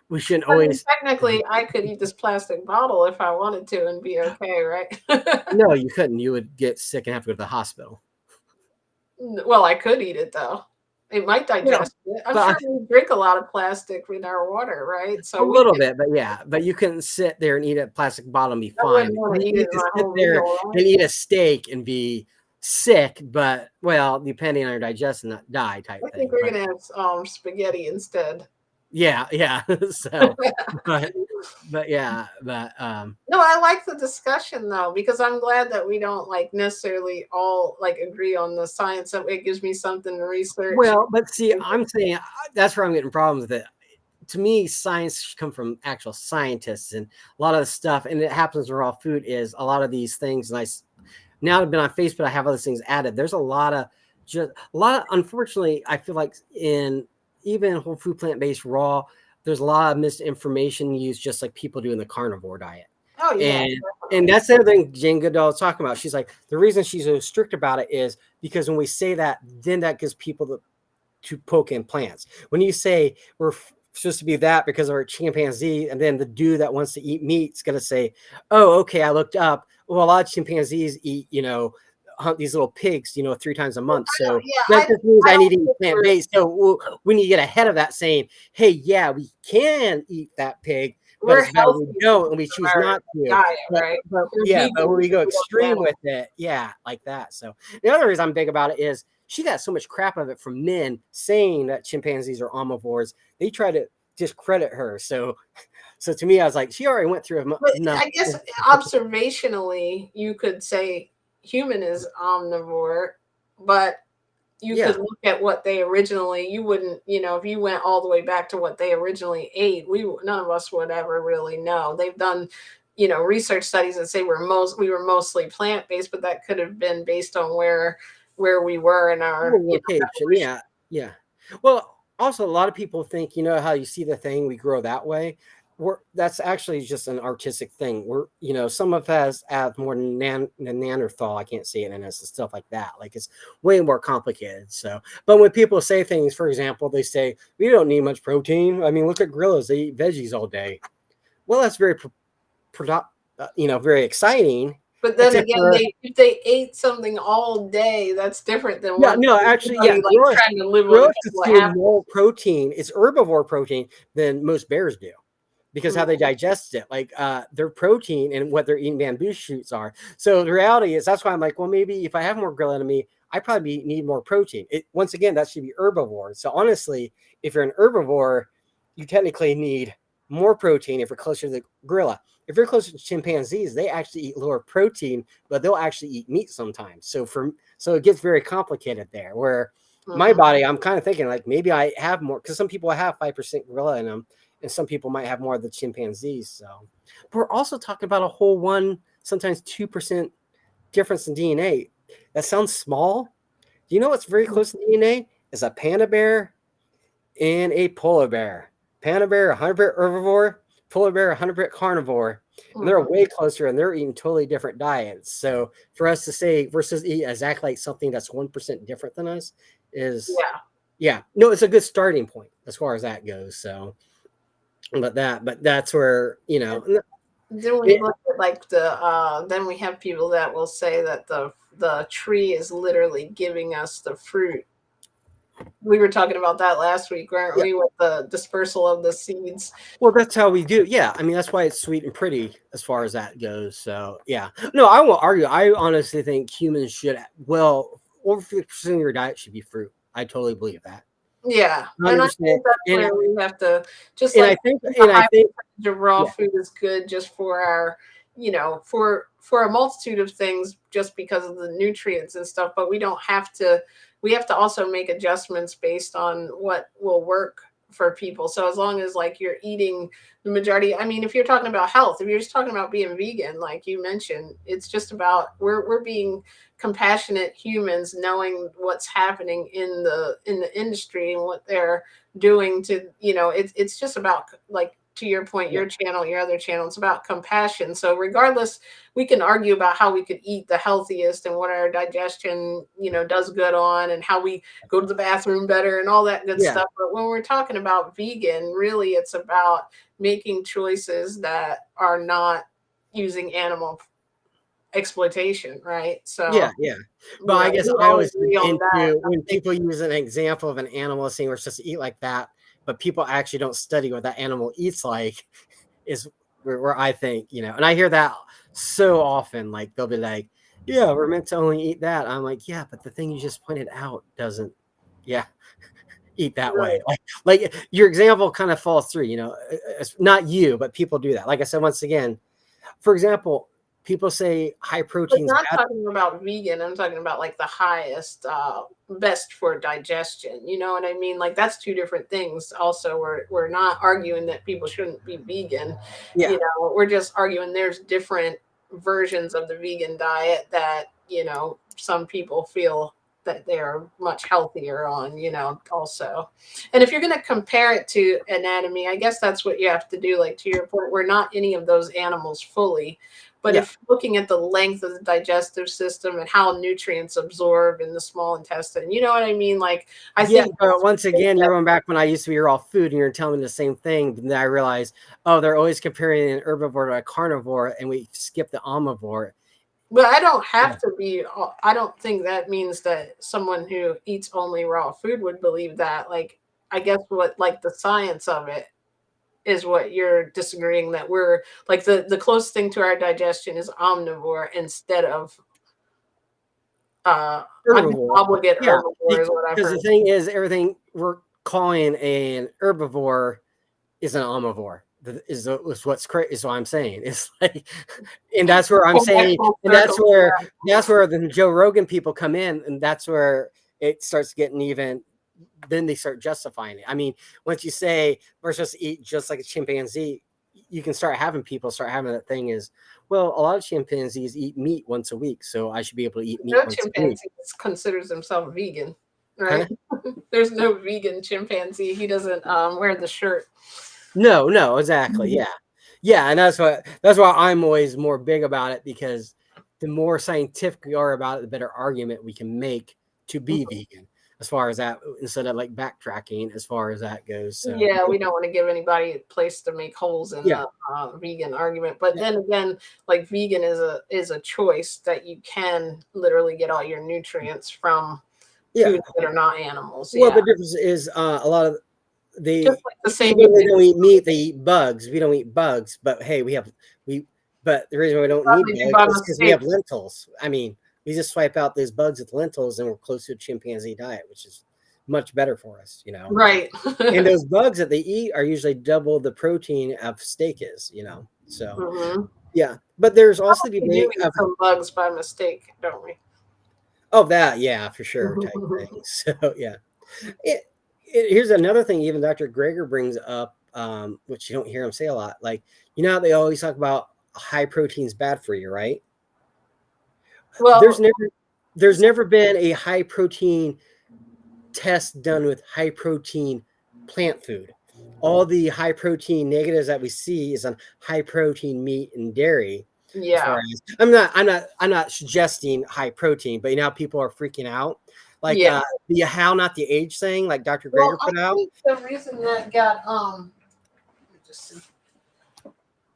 we shouldn't always. Technically, I could eat this plastic bottle if I wanted to and be okay, right? No, you couldn't. You would get sick and have to go to the hospital. Well, I could eat it though. It might digest it. I'm sure we drink a lot of plastic in our water, right? So a little bit, but you couldn't sit there and eat a plastic bottle and be fine. You need to sit there and eat a steak and be sick, but depending on your digestion, not die type thing. I think we're gonna have spaghetti instead. Yeah. So, but no, I like the discussion though, because I'm glad that we don't like necessarily all like agree on the science. So it gives me something to research. Well, but see, I'm saying that's where I'm getting problems with it. To me, science should come from actual scientists, and a lot of the stuff, and it happens with raw food, is a lot of these things. And now I've been on Facebook, I have other things added. There's a lot of, unfortunately, I feel like in even whole food, plant-based, raw, there's a lot of misinformation used, just like people do in the carnivore diet. Oh yeah, and that's the other thing Jane Goodall was talking about. She's like, the reason she's so strict about it is because when we say that, then that gives people to poke in plants. When you say we're supposed to be that because of our chimpanzee, and then the dude that wants to eat meat is going to say, oh, okay, I looked up. Well, a lot of chimpanzees eat, hunt these little pigs, 3 times a month. So that just means I need to eat plant-based. So we need to get ahead of that saying, hey, yeah, we can eat that pig, but it's better we don't, and we choose not to. Diet, right? But when we go extreme with it, like that. So the other reason I'm big about it is she got so much crap of it from men saying that chimpanzees are omnivores. They try to discredit her. So to me, I was like, she already went through enough. I guess observationally, you could say human is omnivore, but you could look at what they originally, you wouldn't, if you went all the way back to what they originally ate, none of us would ever really know. They've done, research studies that say we were mostly plant-based, but that could have been based on where we were in our location. Yeah. Well, also a lot of people think, how you see the thing, we grow that way. That's actually just an artistic thing. Some of us have more Neanderthal. I can't see it, and it's stuff like that. Like it's way more complicated. So, but when people say things, for example, they say we don't need much protein. I mean, look at gorillas; they eat veggies all day. Well, that's very, very exciting. But then again, if they ate something all day, that's different than trying to live with more protein. It's herbivore protein than most bears do. Because how they digest it, like their protein and what they're eating bamboo shoots are. So the reality is that's why I'm like, well, maybe if I have more gorilla in me, I probably need more protein. Once again, that should be herbivore. So honestly, if you're an herbivore, you technically need more protein if you're closer to the gorilla. If you're closer to chimpanzees, they actually eat lower protein, but they'll actually eat meat sometimes. So it gets very complicated there. Where my body, I'm kind of thinking like maybe I have more, because some people have 5% gorilla in them. And some people might have more of the chimpanzees. So, but we're also talking about a whole 1%, sometimes 2% difference in DNA. That sounds small. Do you know what's very close to DNA? Is a panda bear and a polar bear. Panda bear 100% herbivore, polar bear 100% carnivore. And they're way closer, and they're eating totally different diets. So for us to say versus eat exactly like something that's 1% different than us is no, it's a good starting point as far as that goes. So. But that's where then we look at like then we have people that will say that the tree is literally giving us the fruit. We were talking about that last week, weren't we, with the dispersal of the seeds? Well, that's how we do. Yeah, I mean that's why it's sweet and pretty as far as that goes. So no, I won't argue. I honestly think humans should over 50% of your diet should be fruit. I totally believe that. Yeah, and I 100%. think that's where we have to just And I like think, a and I high think, percentage of raw yeah, food is good just for our, for a multitude of things, just because of the nutrients and stuff. But we don't have to. We have to also make adjustments based on what will work for people. So as long as like you're eating the majority, I mean, if you're talking about health, if you're just talking about being vegan, like you mentioned, it's just about we're being compassionate humans, knowing what's happening in the industry and what they're doing to, it's just about, like, to your point, yeah, your channel, your other channel, it's about compassion. So regardless, we can argue about how we could eat the healthiest and what our digestion, does good on, and how we go to the bathroom better and all that good yeah, stuff. But when we're talking about vegan, really it's about making choices that are not using animal exploitation, right? So, yeah. But I guess we I all always get agree on that. into I when think, people use an example of an animal saying we're supposed to eat like that, but people actually don't study what that animal eats like, is where I think, and I hear that so often. Like they'll be like, yeah, we're meant to only eat that. I'm like, yeah, but the thing you just pointed out doesn't, yeah, eat that way. right. Like your example kind of falls through, it's not you, but people do that. Like I said, once again, for example, people say high But protein is not bad. talking about vegan, I'm talking about like the highest, best for digestion. You know what I mean? Like that's two different things. Also, we're not arguing that people shouldn't be vegan. Yeah, We're just arguing there's different versions of the vegan diet that, some people feel that they're much healthier on, also. And if you're going to compare it to anatomy, I guess that's what you have to do. Like to your point, we're not any of those animals fully. But yeah. if looking at the length of the digestive system and how nutrients absorb in the small intestine, you know what I mean? Like, I Yeah, think but that's once what again, makes you're going back when I used to be raw food, and you're telling me the same thing. But then I realized, oh, they're always comparing an herbivore to a carnivore, and we skip the omnivore. But I don't Yeah, have to be, I don't think that means that someone who eats only raw food would believe that. Like, I guess what, like, the science of it is what you're disagreeing, that we're like the closest thing to our digestion is omnivore instead of, I guess herbivore. obligate Yeah, herbivore is what I've because heard. the thing is, everything we're calling an herbivore is an omnivore. Is what's crazy. Is what I'm saying. It's like, and that's where I'm Come back saying, full and circle. that's where the Joe Rogan people come in, and that's where it starts getting even. Then they start justifying it. I mean, once you say we're supposed to eat just like a chimpanzee, you can start having people start having that thing is, well, a lot of chimpanzees eat meat once a week, so I should be able to eat meat No once a week. chimpanzee considers himself vegan, Huh? right? There's no vegan chimpanzee. He doesn't wear the shirt. No, no, exactly. Yeah. Yeah, and that's why I'm always more big about it, because the more scientific we are about it, the better argument we can make to be vegan, as far as that, instead of like backtracking as far as that goes. So Yeah, we don't want to give anybody a place to make holes in yeah, the vegan argument. But yeah, then again, like vegan is a choice that you can literally get all your nutrients from yeah. foods that are not animals. Well, Yeah, the difference is a lot of just they, like the same even with though they the don't eat meat, they eat bugs. We don't eat bugs, but hey, we. But the reason we don't need probably do bugs by is because we mistake. have lentils. I mean, we just swipe out those bugs with lentils, and we're close to a chimpanzee diet, which is much better for us. Right. And those bugs that they eat are usually double the protein of steak is. So Hmm. yeah. But there's also We do debate eat of some bugs by mistake, don't we? that, yeah, for sure, type thing. So yeah. It, here's another thing even Dr. Greger brings up, which you don't hear him say a lot. Like, how they always talk about high protein's bad for you, right? There's Well, never there's never been a high protein test done with high protein plant food. All the high protein negatives that we see is on high protein meat and dairy. As far yeah, as I'm not suggesting high protein, but how people are freaking out. Like yeah. the how not the age thing, like Dr. Well, Greger I put out. think the reason that got let me just see.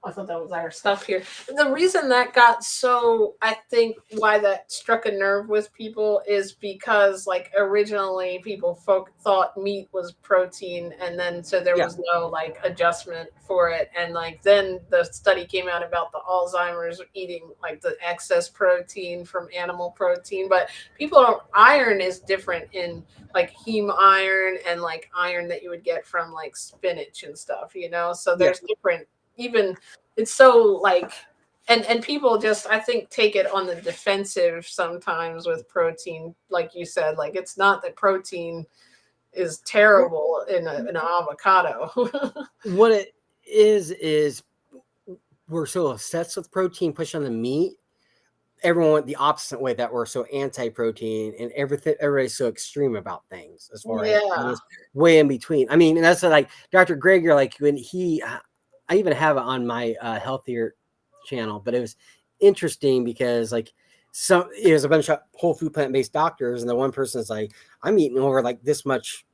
I thought that was our stuff here. The reason that got so, I think, why that struck a nerve with people is because, like, originally people thought meat was protein, and then so there Yeah. was no like adjustment for it, and like then the study came out about the Alzheimer's eating like the excess protein from animal protein, but people don't. Iron is different in like heme iron and like iron that you would get from like spinach and stuff, you know. So Yeah. there's different even it's so like and people just I think take it on the defensive sometimes with protein, like you said, like it's not that protein is terrible in an avocado. What it is we're so obsessed with protein push on the meat. Everyone went the opposite way, that we're so anti-protein, and everybody's so extreme about things as far as Yeah. way in between. I mean, and that's like Dr. Greger, like when I even have it on my healthier channel, but it was interesting because like it was a bunch of whole food plant-based doctors, and the one person's like, I'm eating over like this much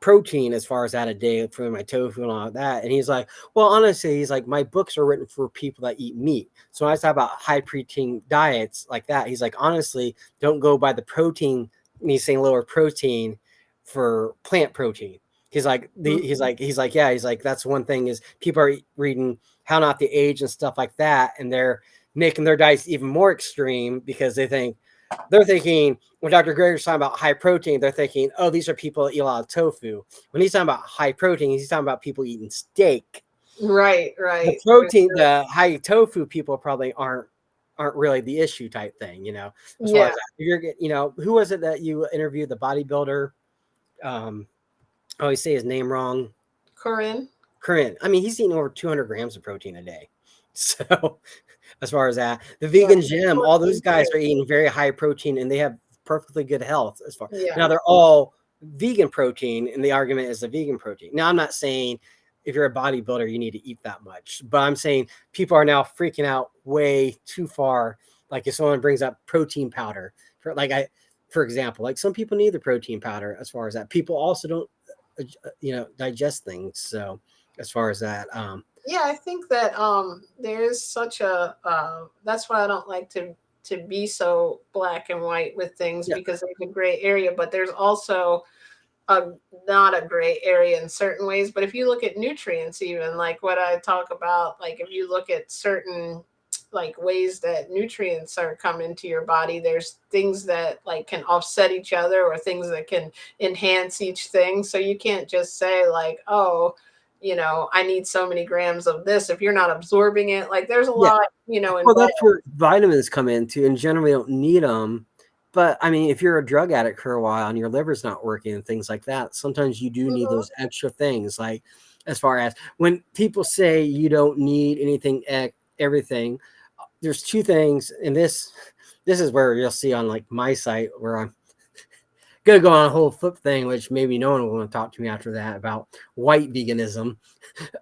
protein as far as that a day for my tofu and all that. And he's like, well, honestly, he's like, my books are written for people that eat meat. So when I talk about high protein diets like that, he's like, honestly, don't go by the protein. And he's saying lower protein for plant protein. He's like, yeah, he's like, that's one thing is people are reading How Not to Age and stuff like that. And they're making their diets even more extreme because they're thinking when Dr. Greger's talking about high protein, they're thinking, oh, these are people that eat a lot of tofu. When he's talking about high protein, he's talking about people eating steak. Right, The right. protein, the high tofu people probably aren't really the issue type thing, you know, as far Yeah. as that. You're, you know, who was it that you interviewed, the bodybuilder? I always say his name wrong. Corinne. I mean, he's eating over 200 grams of protein a day. So as far as that, the vegan gym, all those guys are eating very high protein and they have perfectly good health as far. Yeah. Now they're all vegan protein, and the argument is the vegan protein. Now I'm not saying if you're a bodybuilder you need to eat that much, but I'm saying people are now freaking out way too far. Like if someone brings up protein powder, for example, like some people need the protein powder. As far as that, people also don't, digest things. So as far as that, Yeah, I think that there is such a that's why I don't like to be so black and white with things, yeah, because there's a gray area, but there's also a not a gray area in certain ways. But if you look at nutrients, even like what I talk about, like if you look at certain like ways that nutrients are come into your body, there's things that like can offset each other or things that can enhance each thing. So you can't just say like, oh, I need so many grams of this if you're not absorbing it. Like there's a yeah. lot, Well, involved. that's where vitamins come into, and generally don't need them. But I mean, if you're a drug addict for a while and your liver's not working and things like that, sometimes you do need Mhm. those extra things. Like as far as when people say you don't need anything, everything, there's two things, and this is where you'll see on like my site where I'm gonna go on a whole flip thing, which maybe no one will want to talk to me after that about white veganism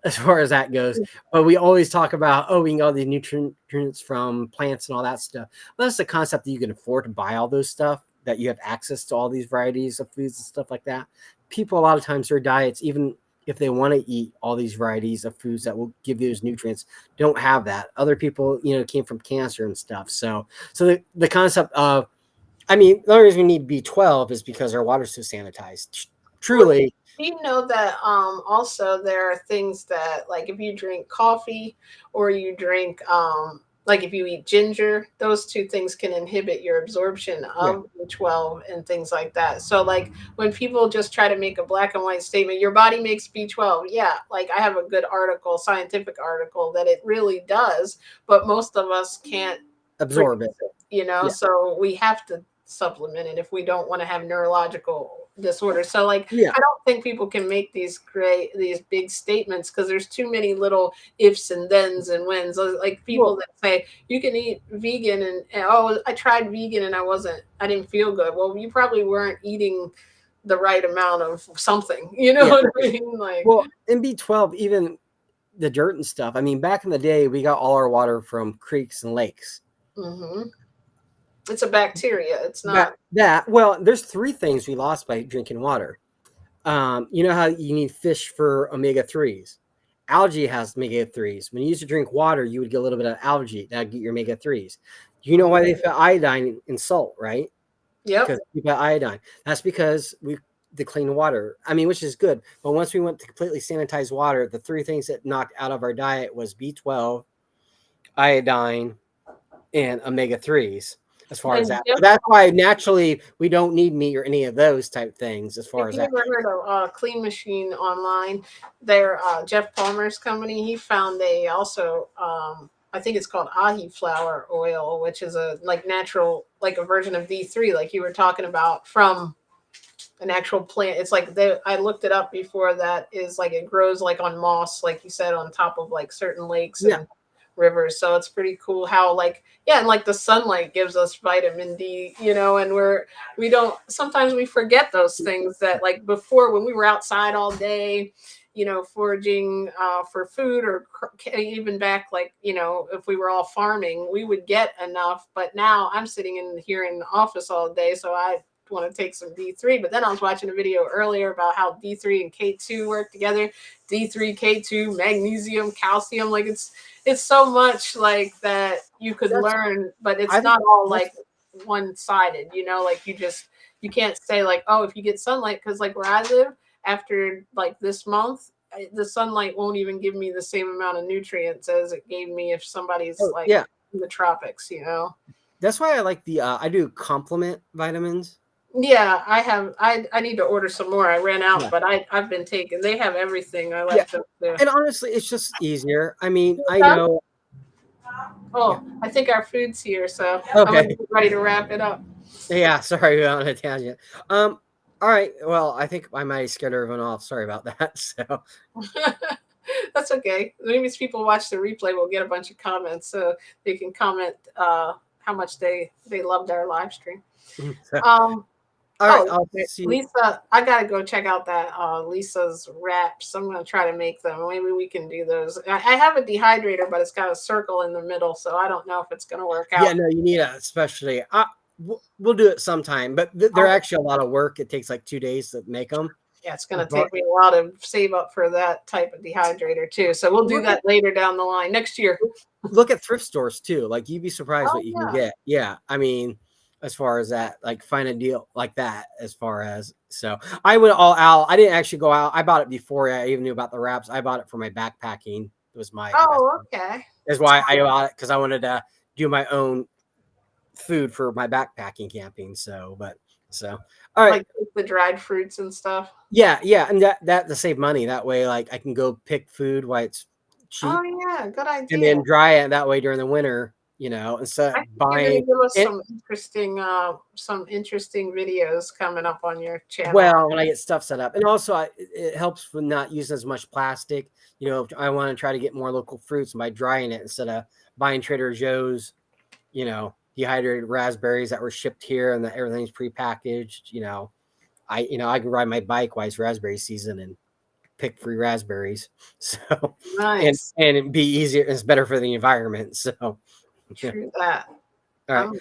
as far as that goes. But we always talk about, oh, we can get all these nutrients from plants and all that stuff. Well, that's the concept that you can afford to buy all those stuff, that you have access to all these varieties of foods and stuff like that. People, a lot of times, their diets, even if they want to eat all these varieties of foods that will give you those nutrients, don't have that. Other people, came from cancer and stuff. So the concept of, I mean, the only reason we need B12 is because our water's so sanitized. Truly, You know that also there are things that like if you drink coffee or you drink like if you eat ginger, those two things can inhibit your absorption yeah. of B12 and things like that. So like when people just try to make a black and white statement, your body makes B12. Yeah, like I have a good article, scientific article that it really does, but most of us can't Absorb produce it. it, Yeah. so we have to supplement it if we don't want to have neurological disorders. So like Yeah. I don't think people can make these big statements because there's too many little ifs and thens and whens. Like people Well, that say you can eat vegan and oh, I tried vegan and I didn't feel good. Well, you probably weren't eating the right amount of something. You know yeah. what I mean? Like, Well, in B12, even the dirt and stuff. I mean, back in the day, we got all our water from creeks and lakes. mhm. It's a bacteria. It's That not. well, there's three things we lost by drinking water. You know how you need fish for omega 3s, algae has omega-3s. When you used to drink water, you would get a little bit of algae. That'd get your omega-3s. You know why they put iodine in salt, right? Yep. Because you got iodine. That's because the clean water. I mean, which is good. But once we went to completely sanitized water, the 3 things that knocked out of our diet was B12, iodine, and omega-3s. As far as that, that's why naturally we don't need meat or any of those type things. As far as that, if you ever heard of Clean Machine online, their Jeff Palmer's company, he found they also I think it's called ahi flower oil, which is a like natural, like a version of D3, like you were talking about, from an actual plant. It's like I looked it up before. That is like it grows like on moss, like you said, on top of like certain lakes and rivers. So it's pretty cool how like and like the sunlight gives us vitamin D, and we don't, sometimes we forget those things, that like before when we were outside all day, foraging for food, or even back, like, if we were all farming, we would get enough. But now I'm sitting in here in the office all day, so I want to take some D3. But then I was watching a video earlier about how D3 and K2 work together. D3, K2, magnesium, calcium, like it's so much like that you could learn, but it's not all like one-sided, like you can't say like, oh, if you get sunlight, because like where I live, after like this month, the sunlight won't even give me the same amount of nutrients as it gave me if somebody's in the tropics, That's why I like the I do complement vitamins. Yeah, I need to order some more. I ran out, but I've been taking. They have everything. I like them. And honestly, it's just easier. I mean, I know. Oh, I think our food's here, so I'm ready to wrap it up. Yeah, sorry, we went on a tangent. All right. Well, I think I might have scared everyone off. Sorry about that. So that's okay. Maybe people watch the replay will get a bunch of comments, so they can comment how much they loved our live stream. All right, I'll see you. Lisa, I gotta go check out that Lisa's wraps. I'm gonna try to make them. Maybe we can do those. I have a dehydrator, but it's got a circle in the middle, so I don't know if it's gonna work out. Yeah, no, you need a especially. We'll do it sometime, but they're actually a lot of work. It takes like 2 days to make them. Yeah, it's gonna take me a while to save up for that type of dehydrator too. So we'll do that later down the line next year. Look at thrift stores too. Like you'd be surprised what you can get. Yeah, I mean, as far as that, like find a deal like that. As far as I went all out. I didn't actually go out. I bought it before I even knew about the wraps. I bought it for my backpacking. It was my okay. That's why I bought it, because I wanted to do my own food for my backpacking camping. All right, like the dried fruits and stuff. Yeah, and that to save money. That way, like I can go pick food while it's cheap. Oh yeah, good idea. And then dry it that way during the winter. Instead of buying. Give us some interesting videos coming up on your channel. Well, when I get stuff set up, and also it helps with not using as much plastic. I want to try to get more local fruits by drying it instead of buying Trader Joe's, dehydrated raspberries that were shipped here and that everything's prepackaged. I can ride my bike while it's raspberry season and pick free raspberries. So nice. and it'd be easier. It's better for the environment. So. True that. All right.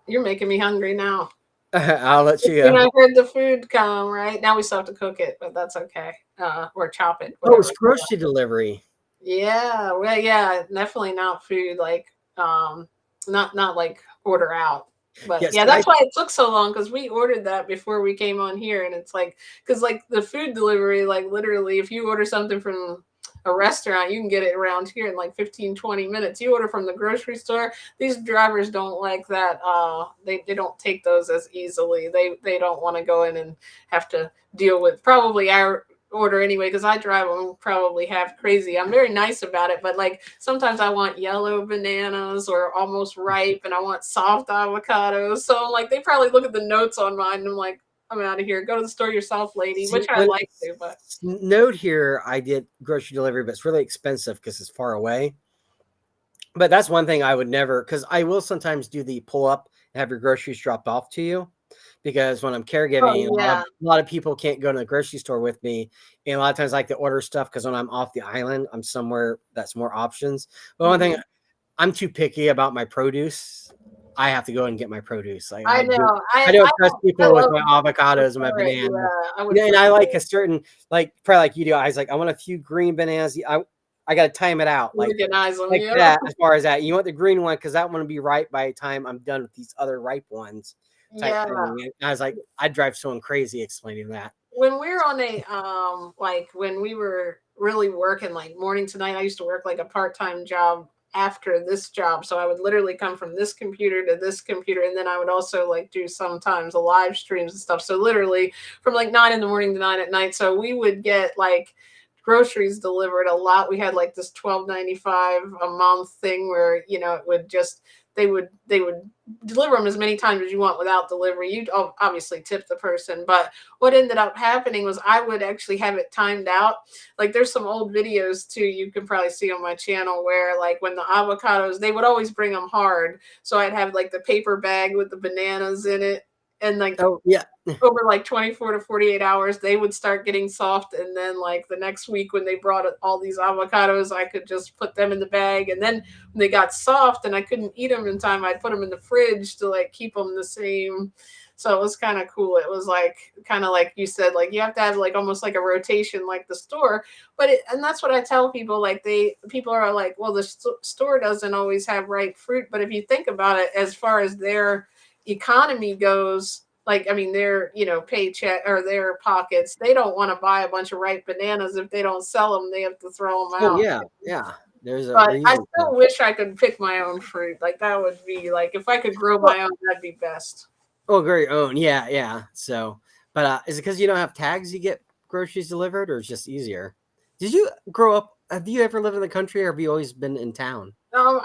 You're making me hungry now. I'll let you go. I heard the food come, right? Now we still have to cook it, but that's okay. Or chop it. Oh, it's grocery delivery. Yeah. Well, yeah, definitely not food, like not like order out. But that's why it took so long, because we ordered that before we came on here. And it's like, because like the food delivery, like literally if you order something from a restaurant, you can get it around here in like 15-20 minutes. You order from the grocery store, these drivers don't like that. They don't take those as easily. They don't want to go in and have to deal with probably our order anyway, because I drive them probably half crazy. I'm very nice about it, but like sometimes I want yellow bananas or almost ripe, and I want soft avocados. So like they probably look at the notes on mine and I'm like, I'm out of here. Go to the store yourself, lady. Which I like to, but note here, I did grocery delivery, but it's really expensive because it's far away. But that's one thing I would never, because I will sometimes do the pull up and have your groceries dropped off to you. Because when I'm caregiving, a lot of people can't go to the grocery store with me. And a lot of times I like to order stuff because when I'm off the island, I'm somewhere that's more options. But one thing, I'm too picky about my produce. I have to go and get my produce. Like, I know. I don't trust people with my avocados and my bananas. And I like a certain, like probably like you do. I was like, I want a few green bananas. I got to time it out Organize them, like yeah. that. As far as that, you want the green one because that one will be ripe by the time I'm done with these other ripe ones. Type Yeah. thing. And I was like, I drive someone crazy explaining that. When we're on a like when we were really working like morning to night, I used to work like a part-time job after this job. So I would literally come from this computer to this computer, and then I would also like do sometimes a live streams and stuff. So literally from like 9 in the morning to 9 at night. So we would get like groceries delivered a lot. We had like this $12.95 a month thing where, you know, it would just they would deliver them as many times as you want without delivery. You'd obviously tip the person, but what ended up happening was I would actually have it timed out. Like there's some old videos too, you can probably see on my channel, where like when the avocados, they would always bring them hard. So I'd have like the paper bag with the bananas in it. And like Oh yeah, over like 24 to 48 hours, they would start getting soft. And then like the next week when they brought all these avocados, I could just put them in the bag. And then when they got soft and I couldn't eat them in time, I'd put them in the fridge to like keep them the same. So it was kind of cool. It was like kind of like you said, like you have to have like almost like a rotation like the store. But and that's what I tell people, like people are like, well, the store doesn't always have ripe fruit. But if you think about it, as far as their economy goes, like, I mean, their, you know, paycheck or their pockets, they don't want to buy a bunch of ripe bananas. If they don't sell them, they have to throw them oh out. yeah. There's a But I reason. still wish I could pick my own fruit. Like that would be like, if I could grow my own, that'd be best. Oh, grow your own. Yeah. So, but is it because you don't have tags? You get groceries delivered, or it's just easier? Did you grow up? Have you ever lived in the country, or have you always been in town? Oh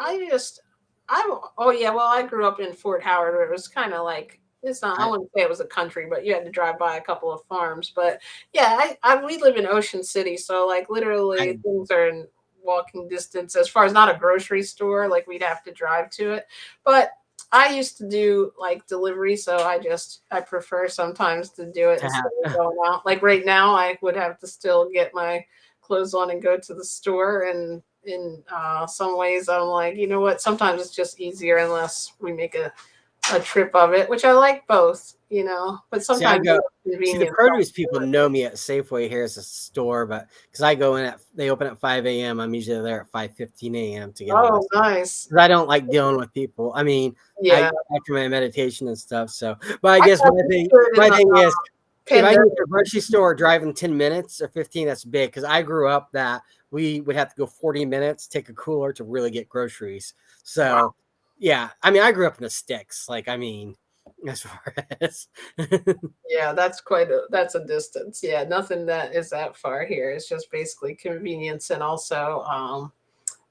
yeah, well, I grew up in Fort Howard, where it was kind of like, it's not, I wouldn't say it was a country, but you had to drive by a couple of farms. But yeah, we live in Ocean City, so like literally I things are in walking distance as far as not a grocery store, like we'd have to drive to it. But I used to do like delivery, so I prefer sometimes to do it to instead of have. going out. Like right now, I would have to still get my clothes on and go to the store. And in some ways, I'm like, you know what? Sometimes it's just easier unless we make a trip of it, which I like both, you know. But See, I sometimes go. it's See, the convenient. produce people know me at Safeway here as a store, but because I go in they open at 5 a.m. I'm usually there at 5:15 a.m. to get all Oh, this. nice. Because I don't like dealing with people. I mean, Yeah, after my meditation and stuff. So, but I I guess got used to it in my the thing is, if I pandemic. get to a grocery store driving 10 minutes or 15, that's big. Because I grew up that we would have to go 40 minutes, take a cooler to really get groceries. Wow. So, yeah, I mean, I grew up in the sticks. Like, I mean, as far as Yeah, that's a distance. Yeah, nothing that is that far here. It's just basically convenience and also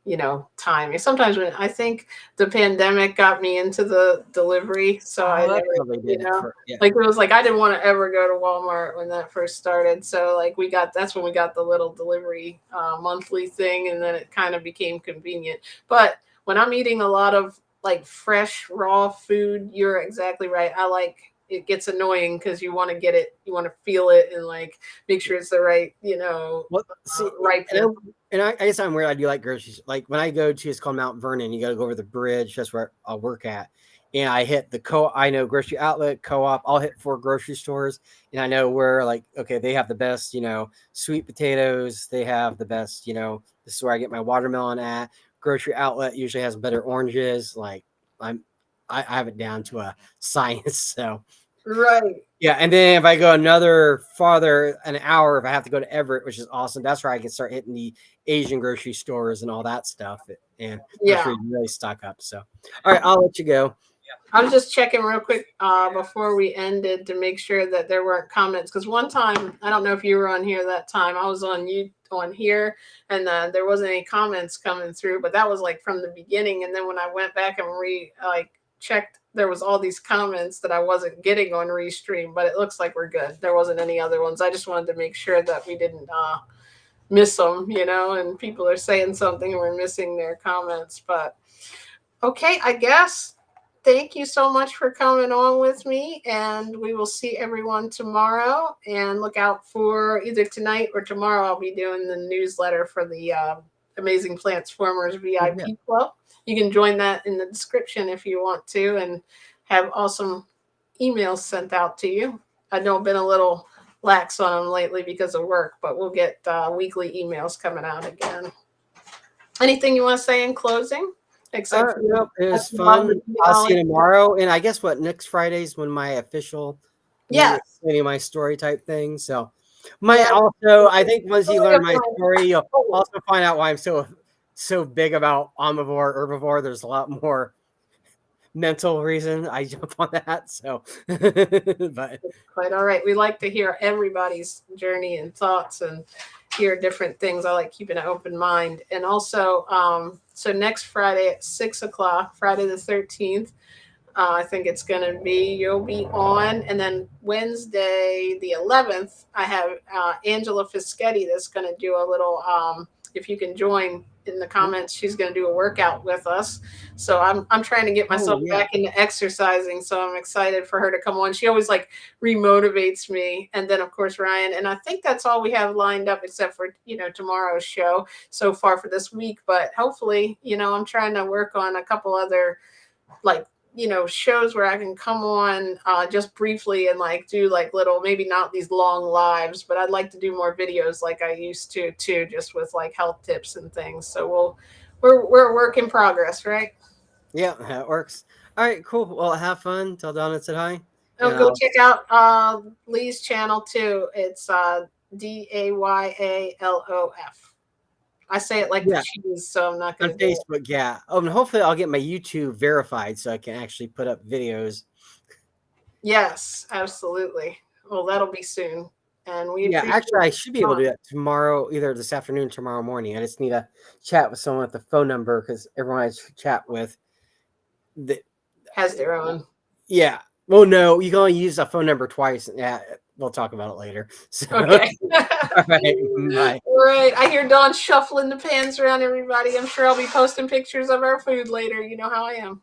you know, timing. Sometimes when I think the pandemic got me into the delivery, so I oh, that never, probably you did it know, for yeah. like it was like I didn't want to ever go to Walmart when that first started. So like that's when we got the little delivery monthly thing, and then it kind of became convenient. But when I'm eating a lot of like fresh raw food, you're exactly right. I like, it gets annoying because you want to get it, you want to feel it, and like make sure it's the right, you know, Well, see, ripeness. and I guess I'm weird. I do like groceries. Like when I go to, it's called Mount Vernon. You got to go over the bridge. That's where I'll work at. And I hit the I know grocery outlet, co-op. I'll hit 4 grocery stores, and I know where, like, okay, they have the best, sweet potatoes. They have the best, this is where I get my watermelon at. Grocery outlet usually has better oranges. Like I'm, I have it down to a science. So Right. yeah, and then if I go another farther, an hour, if I have to go to Everett, which is awesome, that's where I can start hitting the Asian grocery stores and all that stuff. And that's Yeah. where you really stock up. So, all right, I'll let you go. I was just checking real quick before we ended to make sure that there weren't comments. Because one time, I don't know if you were on here that time, I was on here, and there wasn't any comments coming through. But that was like from the beginning. And then when I went back and checked, there was all these comments that I wasn't getting on Restream. But it looks like we're good. There wasn't any other ones. I just wanted to make sure that we didn't miss them, you know. And people are saying something and we're missing their comments. But okay, I guess. Thank you so much for coming on with me, and we will see everyone tomorrow. And look out for either tonight or tomorrow. I'll be doing the newsletter for the Amazing Transformers Yeah. VIP Club. You can join that in the description if you want to, and have awesome emails sent out to you. I know I've been a little lax on them lately because of work, but we'll get weekly emails coming out again. Anything you want to say in closing? Except for Nope, it was love fun. the I'll see Ollie. you tomorrow. And I guess what next Friday's when my official me Yes. explaining my story type thing. So Yeah. I think once you learn my story, you'll also find out why I'm so big about omnivore, herbivore. There's a lot more mental reason I jump on that. So but Quite all right. We like to hear everybody's journey and thoughts and hear different things. I like keeping an open mind. And also, so next Friday at 6 o'clock, Friday the 13th, I think it's going to be, you'll be on. And then Wednesday, the 11th, I have Angela Fischetti that's going to do a little, if you can join in the comments, she's going to do a workout with us. So I'm trying to get myself back into exercising. So I'm excited for her to come on. She always like remotivates me. And then of course, Ryan, and I think that's all we have lined up except for, tomorrow's show so far for this week. But hopefully, I'm trying to work on a couple other like shows where I can come on just briefly and like do like little, maybe not these long lives, but I'd like to do more videos like I used to too, just with like health tips and things. So we're a work in progress, right? yeah, that works. All right, cool. Well, have fun. Tell Donna said hi. Oh, go check out Lee's channel too. It's DAYALOF. I say it like the cheese, so I'm not going to. On Facebook, yeah. Oh, and hopefully I'll get my YouTube verified so I can actually put up videos. Yes, absolutely. Well, that'll be soon. And actually, I should be able to do that tomorrow, either this afternoon or tomorrow morning. I just need to chat with someone with the phone number because everyone I chat with has their own. Yeah. Well, no, you can only use a phone number twice. Yeah, we'll talk about it later. So, okay. All right. Bye. Right. I hear Dawn shuffling the pans around everybody. I'm sure I'll be posting pictures of our food later. You know how I am.